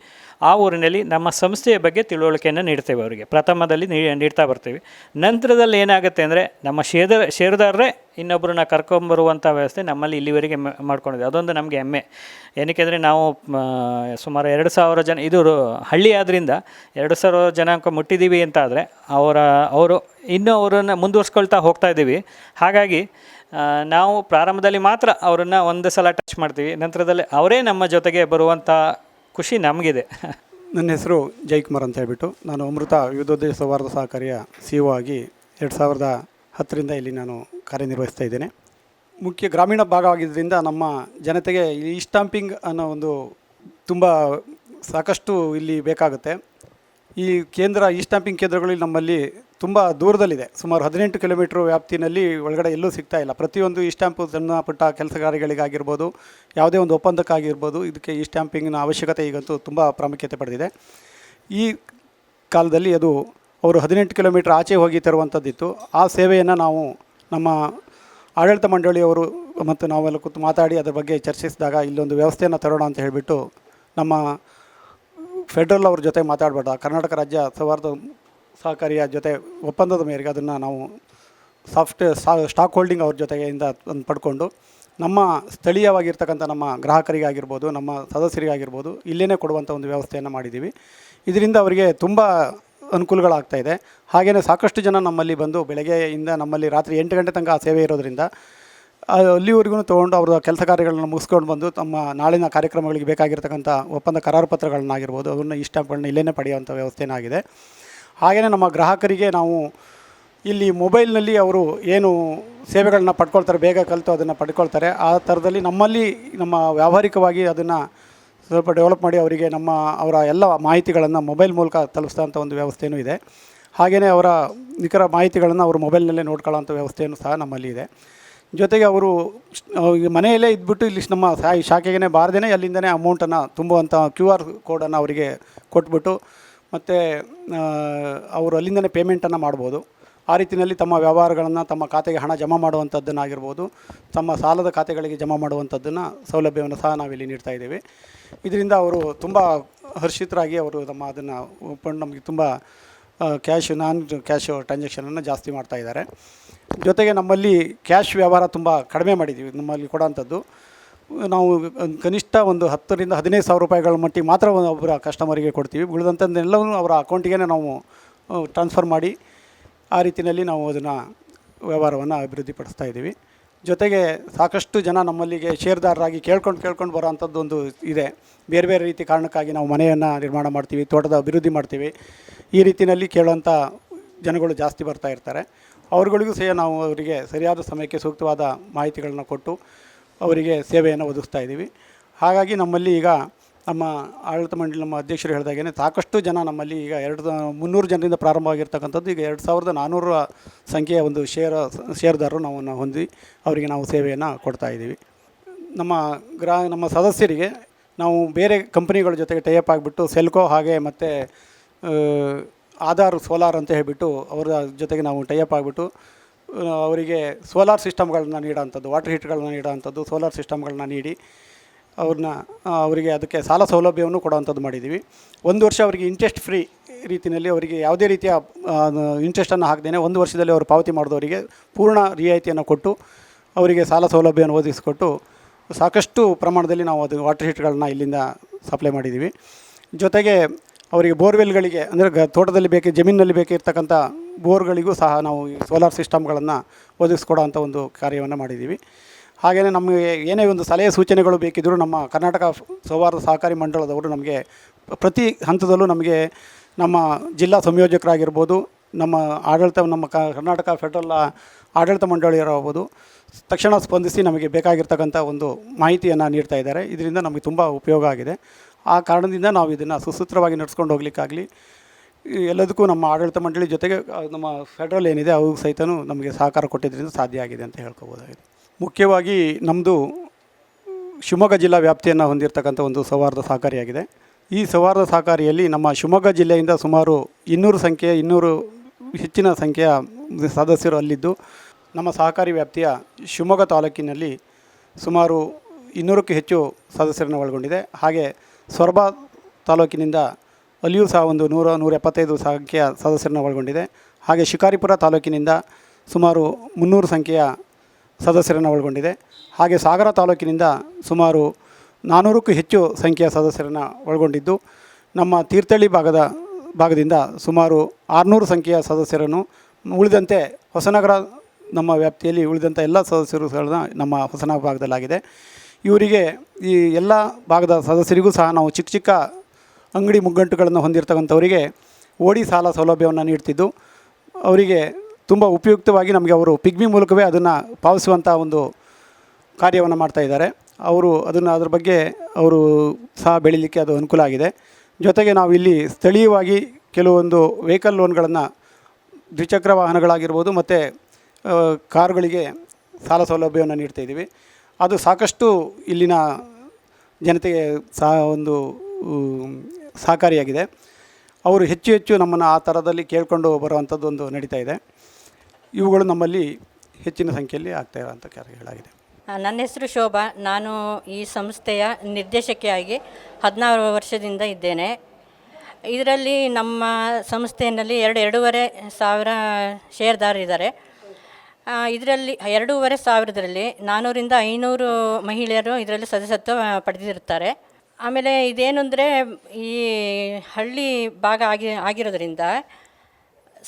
ಆ ಊರಿನಲ್ಲಿ ನಮ್ಮ ಸಂಸ್ಥೆಯ ಬಗ್ಗೆ ತಿಳುವಳಿಕೆಯನ್ನು ನೀಡ್ತೇವೆ ಅವರಿಗೆ ಪ್ರಥಮದಲ್ಲಿ ನೀಡ್ತಾ ಬರ್ತೀವಿ. ನಂತರದಲ್ಲಿ ಏನಾಗುತ್ತೆ ಅಂದರೆ ನಮ್ಮ ಷೇರುದಾರರೇ ಇನ್ನೊಬ್ಬರನ್ನ ಕರ್ಕೊಂಬರುವಂಥ ವ್ಯವಸ್ಥೆ ನಮ್ಮಲ್ಲಿ ಇಲ್ಲಿವರೆಗೆ ಮಾಡ್ಕೊಂಡಿದೆ. ಅದೊಂದು ನಮಗೆ ಹೆಮ್ಮೆ. ಏನಕ್ಕೆಂದರೆ ನಾವು ಸುಮಾರು 2,000 ಜನ, ಇದು ಹಳ್ಳಿ ಆದ್ದರಿಂದ 2,000 ಜನಾಂಕ ಮುಟ್ಟಿದ್ದೀವಿ ಅಂತ ಆದರೆ ಅವರು ಇನ್ನೂ ಅವರನ್ನು ಮುಂದುವರ್ಸ್ಕೊಳ್ತಾ ಹೋಗ್ತಾ ಇದ್ದೀವಿ. ಹಾಗಾಗಿ ನಾವು ಪ್ರಾರಂಭದಲ್ಲಿ ಮಾತ್ರ ಅವರನ್ನು ಒಂದು ಸಲ ಟಚ್ ಮಾಡ್ತೀವಿ, ನಂತರದಲ್ಲಿ ಅವರೇ ನಮ್ಮ ಜೊತೆಗೆ ಬರುವಂಥ ಖುಷಿ ನಮಗಿದೆ. ನನ್ನ ಹೆಸರು ಜಯಕುಮಾರ್ ಅಂತ ಹೇಳ್ಬಿಟ್ಟು, ನಾನು ಅಮೃತ ವಿವಿಧೋದ್ದೇಶ ಸೌಹಾರ್ದ ಸಹಕಾರಿಯ CEO ಆಗಿ 2010ರಿಂದ ಇಲ್ಲಿ ನಾನು ಕಾರ್ಯನಿರ್ವಹಿಸ್ತಾ ಇದ್ದೇನೆ. ಮುಖ್ಯ ಗ್ರಾಮೀಣ ಭಾಗವಾಗಿದ್ದರಿಂದ ನಮ್ಮ ಜನತೆಗೆ ಈ ಸ್ಟಾಂಪಿಂಗ್ ಅನ್ನೋ ಒಂದು ತುಂಬ ಸಾಕಷ್ಟು ಇಲ್ಲಿ ಬೇಕಾಗುತ್ತೆ. ಈ ಸ್ಟಾಂಪಿಂಗ್ ಕೇಂದ್ರಗಳು ನಮ್ಮಲ್ಲಿ ತುಂಬ ದೂರದಲ್ಲಿದೆ. ಸುಮಾರು 18 ಕಿಲೋಮೀಟ್ರ್ ವ್ಯಾಪ್ತಿನಲ್ಲಿ ಒಳಗಡೆ ಎಲ್ಲೂ ಸಿಗ್ತಾ ಇಲ್ಲ. ಪ್ರತಿಯೊಂದು ಈ ಸ್ಟ್ಯಾಂಪು ಸಣ್ಣ ಪುಟ್ಟ ಕೆಲಸಗಾರಿಗಳಿಗಾಗಿರ್ಬೋದು, ಯಾವುದೇ ಒಂದು ಒಪ್ಪಂದಕ್ಕಾಗಿರ್ಬೋದು, ಇದಕ್ಕೆ ಈ ಸ್ಟ್ಯಾಂಪಿಂಗಿನ ಅವಶ್ಯಕತೆ ಈಗಂತೂ ತುಂಬ ಪ್ರಾಮುಖ್ಯತೆ ಪಡೆದಿದೆ. ಈ ಕಾಲದಲ್ಲಿ ಅದು ಅವರು 18 ಕಿಲೋಮೀಟ್ರ್ ಆಚೆ ಹೋಗಿ ತರುವಂಥದ್ದಿತ್ತು. ಆ ಸೇವೆಯನ್ನು ನಾವು ನಮ್ಮ ಆಡಳಿತ ಮಂಡಳಿಯವರು ಮತ್ತು ನಾವೆಲ್ಲ ಕೂತು ಮಾತಾಡಿ ಅದರ ಬಗ್ಗೆ ಚರ್ಚಿಸಿದಾಗ ಇಲ್ಲೊಂದು ವ್ಯವಸ್ಥೆಯನ್ನು ತರೋಣ ಅಂತ ಹೇಳಿಬಿಟ್ಟು ನಮ್ಮ ಫೆಡ್ರಲ್ ಅವ್ರ ಜೊತೆ ಮಾತಾಡಬೇಡ, ಕರ್ನಾಟಕ ರಾಜ್ಯ ಸೌಹಾರ್ದ ಸಹಕಾರಿಯ ಜೊತೆ ಒಪ್ಪಂದದ ಮೇರೆಗೆ ಅದನ್ನು ನಾವು ಸ್ಟಾಕ್ ಹೋಲ್ಡಿಂಗ್ ಅವ್ರ ಜೊತೆಗೆಯಿಂದ ಒಂದು ಪಡ್ಕೊಂಡು ನಮ್ಮ ಸ್ಥಳೀಯವಾಗಿರ್ತಕ್ಕಂಥ ನಮ್ಮ ಗ್ರಾಹಕರಿಗಾಗಿರ್ಬೋದು, ನಮ್ಮ ಸದಸ್ಯರಿಗಾಗಿರ್ಬೋದು ಇಲ್ಲೇ ಕೊಡುವಂಥ ಒಂದು ವ್ಯವಸ್ಥೆಯನ್ನು ಮಾಡಿದ್ದೀವಿ. ಇದರಿಂದ ಅವರಿಗೆ ತುಂಬ ಅನುಕೂಲಗಳಾಗ್ತಾಯಿದೆ. ಹಾಗೆಯೇ ಸಾಕಷ್ಟು ಜನ ನಮ್ಮಲ್ಲಿ ಬಂದು ಬೆಳಗ್ಗೆಯಿಂದ ನಮ್ಮಲ್ಲಿ ರಾತ್ರಿ 8 ಗಂಟೆ ತನಕ ಆ ಸೇವೆ ಇರೋದರಿಂದ ಅಲ್ಲಿವರೆಗೂ ತೊಗೊಂಡು ಅವರ ಕೆಲಸ ಕಾರ್ಯಗಳನ್ನು ಮುಗಿಸ್ಕೊಂಡು ಬಂದು ತಮ್ಮ ನಾಳಿನ ಕಾರ್ಯಕ್ರಮಗಳಿಗೆ ಬೇಕಾಗಿರ್ತಕ್ಕಂಥ ಒಪ್ಪಂದ ಕರಾರು ಪತ್ರಗಳನ್ನಾಗಿರ್ಬೋದು ಅದನ್ನು ಈ ಸ್ಟ್ಯಾಂಪ್ಗಳನ್ನ ಇಲ್ಲೇ ಪಡೆಯುವಂಥ ವ್ಯವಸ್ಥೆನಾಗಿದೆ. ಹಾಗೆಯೇ ನಮ್ಮ ಗ್ರಾಹಕರಿಗೆ ನಾವು ಇಲ್ಲಿ ಮೊಬೈಲ್ನಲ್ಲಿ ಅವರು ಏನು ಸೇವೆಗಳನ್ನ ಪಡ್ಕೊಳ್ತಾರೆ, ಬೇಗ ಕಲಿತು ಅದನ್ನು ಪಡ್ಕೊಳ್ತಾರೆ. ಆ ಥರದಲ್ಲಿ ನಮ್ಮಲ್ಲಿ ನಮ್ಮ ವ್ಯಾವಹಾರಿಕವಾಗಿ ಅದನ್ನು ಸ್ವಲ್ಪ ಡೆವಲಪ್ ಮಾಡಿ ಅವರಿಗೆ ಅವರ ಎಲ್ಲ ಮಾಹಿತಿಗಳನ್ನು ಮೊಬೈಲ್ ಮೂಲಕ ತಲುಪಿಸೋಂಥ ಒಂದು ವ್ಯವಸ್ಥೆಯೂ ಇದೆ. ಹಾಗೆಯೇ ಅವರ ನಿಖರ ಮಾಹಿತಿಗಳನ್ನು ಅವರು ಮೊಬೈಲ್ನಲ್ಲೇ ನೋಡ್ಕೊಳ್ಳೋಂಥ ವ್ಯವಸ್ಥೆಯೂ ಸಹ ನಮ್ಮಲ್ಲಿ ಇದೆ. ಜೊತೆಗೆ ಅವರು ಮನೆಯಲ್ಲೇ ಇದ್ಬಿಟ್ಟು ಇಲ್ಲಿ ನಮ್ಮ ಶಾಖೆಗೆ ಬಾರದೇ ಅಲ್ಲಿಂದನೇ ಅಮೌಂಟನ್ನು ತುಂಬುವಂಥ QR ಕೋಡನ್ನು ಅವರಿಗೆ ಕೊಟ್ಬಿಟ್ಟು ಮತ್ತು ಅವರು ಅಲ್ಲಿಂದನೇ ಪೇಮೆಂಟನ್ನು ಮಾಡ್ಬೋದು. ಆ ರೀತಿಯಲ್ಲಿ ತಮ್ಮ ವ್ಯವಹಾರಗಳನ್ನು ತಮ್ಮ ಖಾತೆಗೆ ಹಣ ಜಮಾ ಮಾಡುವಂಥದ್ದನ್ನಾಗಿರ್ಬೋದು, ತಮ್ಮ ಸಾಲದ ಖಾತೆಗಳಿಗೆ ಜಮಾ ಮಾಡುವಂಥದ್ದನ್ನು ಸೌಲಭ್ಯವನ್ನು ಸಹ ನಾವಿಲ್ಲಿ ನೀಡ್ತಾ ಇದ್ದೀವಿ. ಇದರಿಂದ ಅವರು ತುಂಬ ಹರ್ಷಿತರಾಗಿ ಅವರು ಅದನ್ನು ಒಪ್ಕೊಂಡು ನಮಗೆ ತುಂಬ ನಾನ್ ಕ್ಯಾಶ್ ಟ್ರಾನ್ಸಾಕ್ಷನನ್ನು ಜಾಸ್ತಿ ಮಾಡ್ತಾಯಿದ್ದಾರೆ. ಜೊತೆಗೆ ನಮ್ಮಲ್ಲಿ ಕ್ಯಾಶ್ ವ್ಯವಹಾರ ತುಂಬ ಕಡಿಮೆ ಮಾಡಿದ್ದೀವಿ. ನಮ್ಮಲ್ಲಿ ಕೊಡೋಂಥದ್ದು ನಾವು ಕನಿಷ್ಠ ಒಂದು 10,000 ರಿಂದ 15,000 ರೂಪಾಯಿಗಳ ಮಟ್ಟಿಗೆ ಮಾತ್ರ ಒಬ್ಬರ ಕಸ್ಟಮರಿಗೆ ಕೊಡ್ತೀವಿ. ಉಳಿದಂಥದ್ದೆಲ್ಲವೂ ಅವರ ಅಕೌಂಟಿಗೆ ನಾವು ಟ್ರಾನ್ಸ್ಫರ್ ಮಾಡಿ ಆ ರೀತಿಯಲ್ಲಿ ನಾವು ಅದನ್ನು ವ್ಯವಹಾರವನ್ನು ಅಭಿವೃದ್ಧಿಪಡಿಸ್ತಾ ಇದ್ದೀವಿ. ಜೊತೆಗೆ ಸಾಕಷ್ಟು ಜನ ನಮ್ಮಲ್ಲಿಗೆ ಷೇರುದಾರರಾಗಿ ಕೇಳ್ಕೊಂಡು ಬರೋವಂಥದ್ದು ಒಂದು ಇದೆ. ಬೇರೆ ಬೇರೆ ರೀತಿ ಕಾರಣಕ್ಕಾಗಿ ನಾವು ಮನೆಯನ್ನು ನಿರ್ಮಾಣ ಮಾಡ್ತೀವಿ, ತೋಟದ ಅಭಿವೃದ್ಧಿ ಮಾಡ್ತೀವಿ, ಈ ರೀತಿಯಲ್ಲಿ ಕೇಳುವಂಥ ಜನಗಳು ಜಾಸ್ತಿ ಬರ್ತಾ ಇರ್ತಾರೆ. ಅವ್ರುಗಳಿಗೂ ಸಹ ನಾವು ಅವರಿಗೆ ಸರಿಯಾದ ಸಮಯಕ್ಕೆ ಸೂಕ್ತವಾದ ಮಾಹಿತಿಗಳನ್ನ ಕೊಟ್ಟು ಅವರಿಗೆ ಸೇವೆಯನ್ನು ಒದಗಿಸ್ತಾ ಇದ್ದೀವಿ. ಹಾಗಾಗಿ ನಮ್ಮಲ್ಲಿ ಈಗ ನಮ್ಮ ಆಡಳಿತ ಮಂಡಳಿ ನಮ್ಮ ಅಧ್ಯಕ್ಷರು ಹೇಳಿದಾಗೇ ಸಾಕಷ್ಟು ಜನ ನಮ್ಮಲ್ಲಿ ಈಗ 300 ಜನರಿಂದ ಪ್ರಾರಂಭವಾಗಿರ್ತಕ್ಕಂಥದ್ದು ಈಗ 2,400 ಸಂಖ್ಯೆಯ ಒಂದು ಷೇರುದಾರರು ನಾವು ಹೊಂದಿ ಅವರಿಗೆ ನಾವು ಸೇವೆಯನ್ನು ಕೊಡ್ತಾಯಿದ್ದೀವಿ. ನಮ್ಮ ಸದಸ್ಯರಿಗೆ ನಾವು ಬೇರೆ ಕಂಪ್ನಿಗಳ ಜೊತೆಗೆ ಟೈಅಪ್ ಆಗಿಬಿಟ್ಟು ಸೆಲ್ಕೋ ಹಾಗೆ ಮತ್ತು ಆಧಾರ್ ಸೋಲಾರ್ ಅಂತ ಹೇಳಿಬಿಟ್ಟು ಅವರ ಜೊತೆಗೆ ನಾವು ಟೈಅಪ್ ಆಗಿಬಿಟ್ಟು ಅವರಿಗೆ ಸೋಲಾರ್ ಸಿಸ್ಟಮ್ಗಳನ್ನ ನೀಡೋವಂಥದ್ದು, ವಾಟರ್ ಹೀಟ್ಗಳನ್ನ ನೀಡೋವಂಥದ್ದು, ಸೋಲಾರ್ ಸಿಸ್ಟಮ್ಗಳನ್ನ ನೀಡಿ ಅವರಿಗೆ ಅದಕ್ಕೆ ಸಾಲ ಸೌಲಭ್ಯವನ್ನು ಕೊಡುವಂಥದ್ದು ಮಾಡಿದ್ದೀವಿ. 1 ವರ್ಷ ಅವರಿಗೆ ಇಂಟ್ರೆಸ್ಟ್ ಫ್ರೀ ರೀತಿಯಲ್ಲಿ ಅವರಿಗೆ ಯಾವುದೇ ರೀತಿಯ ಇಂಟ್ರೆಸ್ಟನ್ನು ಹಾಕದೇನೆ 1 ವರ್ಷದಲ್ಲಿ ಅವರು ಪಾವತಿ ಮಾಡಿದವರಿಗೆ ಪೂರ್ಣ ರಿಯಾಯಿತಿಯನ್ನು ಕೊಟ್ಟು ಅವರಿಗೆ ಸಾಲ ಸೌಲಭ್ಯವನ್ನು ಒದಗಿಸಿಕೊಟ್ಟು ಸಾಕಷ್ಟು ಪ್ರಮಾಣದಲ್ಲಿ ನಾವು ಅದು ವಾಟರ್ ಹೀಟ್ಗಳನ್ನ ಇಲ್ಲಿಂದ ಸಪ್ಲೈ ಮಾಡಿದ್ದೀವಿ. ಜೊತೆಗೆ ಅವರಿಗೆ ಬೋರ್ವೆಲ್ಗಳಿಗೆ ಅಂದರೆ ತೋಟದಲ್ಲಿ ಜಮೀನಿನಲ್ಲಿ ಬೇಕಿರ್ತಕ್ಕಂಥ ಬೋರ್ಗಳಿಗೂ ಸಹ ನಾವು ಈ ಸೋಲಾರ್ ಸಿಸ್ಟಮ್ಗಳನ್ನು ಒದಗಿಸ್ಕೊಡೋ ಅಂಥ ಒಂದು ಕಾರ್ಯವನ್ನು ಮಾಡಿದ್ದೀವಿ. ಹಾಗೆಯೇ ನಮಗೆ ಏನೇ ಒಂದು ಸಲಹೆ ಸೂಚನೆಗಳು ಬೇಕಿದ್ದರೂ ನಮ್ಮ ಕರ್ನಾಟಕ ಸೌಹಾರ್ದ ಸಹಕಾರಿ ಮಂಡಳದವರು ನಮಗೆ ಪ್ರತಿ ಹಂತದಲ್ಲೂ ನಮಗೆ ನಮ್ಮ ಜಿಲ್ಲಾ ಸಂಯೋಜಕರಾಗಿರ್ಬೋದು, ನಮ್ಮ ಕರ್ನಾಟಕ ಫೆಡ್ರಲ್ ಆಡಳಿತ ಮಂಡಳಿಯರಾಗ್ಬೋದು ತಕ್ಷಣ ಸ್ಪಂದಿಸಿ ನಮಗೆ ಬೇಕಾಗಿರ್ತಕ್ಕಂಥ ಒಂದು ಮಾಹಿತಿಯನ್ನು ನೀಡ್ತಾ ಇದ್ದಾರೆ. ಇದರಿಂದ ನಮಗೆ ತುಂಬ ಉಪಯೋಗ ಆಗಿದೆ. ಆ ಕಾರಣದಿಂದ ನಾವು ಇದನ್ನು ಸುಸೂತ್ರವಾಗಿ ನಡೆಸ್ಕೊಂಡು ಹೋಗಲಿಕ್ಕಾಗಲಿ ಎಲ್ಲದಕ್ಕೂ ನಮ್ಮ ಆಡಳಿತ ಮಂಡಳಿ ಜೊತೆಗೆ ನಮ್ಮ ಫೆಡ್ರಲ್ ಏನಿದೆ ಅವು ಸಹಿತನೂ ನಮಗೆ ಸಹಕಾರ ಕೊಟ್ಟಿದ್ದರಿಂದ ಸಾಧ್ಯ ಆಗಿದೆ ಅಂತ ಹೇಳ್ಕೋಬೋದಾಗಿದೆ. ಮುಖ್ಯವಾಗಿ ನಮ್ಮದು ಶಿವಮೊಗ್ಗ ಜಿಲ್ಲಾ ವ್ಯಾಪ್ತಿಯನ್ನು ಹೊಂದಿರತಕ್ಕಂಥ ಒಂದು ಸೌಹಾರ್ದ ಸಹಕಾರಿಯಾಗಿದೆ. ಈ ಸೌಹಾರ್ದ ಸಹಕಾರಿಯಲ್ಲಿ ನಮ್ಮ ಶಿವಮೊಗ್ಗ ಜಿಲ್ಲೆಯಿಂದ ಸುಮಾರು 200 ಹೆಚ್ಚಿನ ಸಂಖ್ಯೆಯ ಸದಸ್ಯರು ಅಲ್ಲಿದ್ದು, ನಮ್ಮ ಸಹಕಾರಿ ವ್ಯಾಪ್ತಿಯ ಶಿವಮೊಗ್ಗ ತಾಲೂಕಿನಲ್ಲಿ ಸುಮಾರು 200ಕ್ಕೂ ಹೆಚ್ಚು ಸದಸ್ಯರನ್ನು ಒಳಗೊಂಡಿದೆ. ಹಾಗೆ ಸೊರಬ ತಾಲೂಕಿನಿಂದ ಅಲ್ಲಿಯೂ ಸಹ ಒಂದು 175 ಸಂಖ್ಯೆಯ ಸದಸ್ಯರನ್ನು ಒಳಗೊಂಡಿದೆ. ಹಾಗೆ ಶಿಕಾರಿಪುರ ತಾಲೂಕಿನಿಂದ ಸುಮಾರು 300 ಸಂಖ್ಯೆಯ ಸದಸ್ಯರನ್ನು ಒಳಗೊಂಡಿದೆ. ಹಾಗೆ ಸಾಗರ ತಾಲೂಕಿನಿಂದ ಸುಮಾರು 400ಕ್ಕೂ ಹೆಚ್ಚು ಸಂಖ್ಯೆಯ ಸದಸ್ಯರನ್ನು ಒಳಗೊಂಡಿದ್ದು, ನಮ್ಮ ತೀರ್ಥಹಳ್ಳಿ ಭಾಗದಿಂದ ಸುಮಾರು 600 ಸಂಖ್ಯೆಯ ಸದಸ್ಯರನ್ನು, ಉಳಿದಂತೆ ಹೊಸನಗರ ನಮ್ಮ ವ್ಯಾಪ್ತಿಯಲ್ಲಿ ಉಳಿದಂಥ ಎಲ್ಲ ಸದಸ್ಯರುಗಳನ್ನ ನಮ್ಮ ಹೊಸನಗರ ಭಾಗದಲ್ಲಾಗಿದೆ. ಇವರಿಗೆ ಈ ಎಲ್ಲ ಭಾಗದ ಸದಸ್ಯರಿಗೂ ಸಹ ನಾವು ಚಿಕ್ಕ ಚಿಕ್ಕ ಅಂಗಡಿ ಮುಗ್ಗಂಟುಗಳನ್ನು ಹೊಂದಿರತಕ್ಕಂಥವರಿಗೆ ಓಡಿ ಸಾಲ ಸೌಲಭ್ಯವನ್ನು ನೀಡ್ತಿದ್ದು, ಅವರಿಗೆ ತುಂಬ ಉಪಯುಕ್ತವಾಗಿ ನಮಗೆ ಅವರು ಪಿಗ್ಮಿ ಮೂಲಕವೇ ಅದನ್ನು ಪಾವತಿಸುವಂಥ ಒಂದು ಕಾರ್ಯವನ್ನು ಮಾಡ್ತಾಯಿದ್ದಾರೆ. ಅದ್ರ ಬಗ್ಗೆ ಅವರು ಸಹ ಬೆಳೀಲಿಕ್ಕೆ ಅದು ಅನುಕೂಲ ಆಗಿದೆ. ಜೊತೆಗೆ ನಾವು ಇಲ್ಲಿ ಸ್ಥಳೀಯವಾಗಿ ಕೆಲವೊಂದು ವೆಹಿಕಲ್ ಲೋನ್ಗಳನ್ನು, ದ್ವಿಚಕ್ರ ವಾಹನಗಳಾಗಿರ್ಬೋದು ಮತ್ತು ಕಾರುಗಳಿಗೆ ಸಾಲ ಸೌಲಭ್ಯವನ್ನು ನೀಡ್ತಾಯಿದ್ದೀವಿ. ಅದು ಸಾಕಷ್ಟು ಇಲ್ಲಿನ ಜನತೆಗೆ ಸಹ ಒಂದು ಸಹಕಾರಿಯಾಗಿದೆ. ಅವರು ಹೆಚ್ಚು ಹೆಚ್ಚು ನಮ್ಮನ್ನು ಆ ಥರದಲ್ಲಿ ಕೇಳಿಕೊಂಡು ಬರುವಂಥದ್ದು ಒಂದು ನಡೀತಾ ಇದೆ. ಇವುಗಳು ನಮ್ಮಲ್ಲಿ ಹೆಚ್ಚಿನ ಸಂಖ್ಯೆಯಲ್ಲಿ ಆಗ್ತಾ ಇರೋಂಥ ಕಾರ್ಯಗಳಾಗಿದೆ. ನನ್ನ ಹೆಸರು ಶೋಭಾ. ನಾನು ಈ ಸಂಸ್ಥೆಯ ನಿರ್ದೇಶಕಿಯಾಗಿ 16 ವರ್ಷದಿಂದ ಇದ್ದೇನೆ. ಇದರಲ್ಲಿ ನಮ್ಮ ಸಂಸ್ಥೆಯಲ್ಲಿ 2-2.5 ಸಾವಿರ ಷೇರ್ದಾರರಿದ್ದಾರೆ. ಇದರಲ್ಲಿ 2.5 ಸಾವಿರದಲ್ಲಿ 400ರಿಂದ 500 ಮಹಿಳೆಯರು ಇದರಲ್ಲಿ ಸದಸ್ಯತ್ವ ಪಡೆದಿರುತ್ತಾರೆ. ಆಮೇಲೆ ಇದೇನು ಅಂದರೆ, ಈ ಹಳ್ಳಿ ಭಾಗ ಆಗಿರೋದ್ರಿಂದ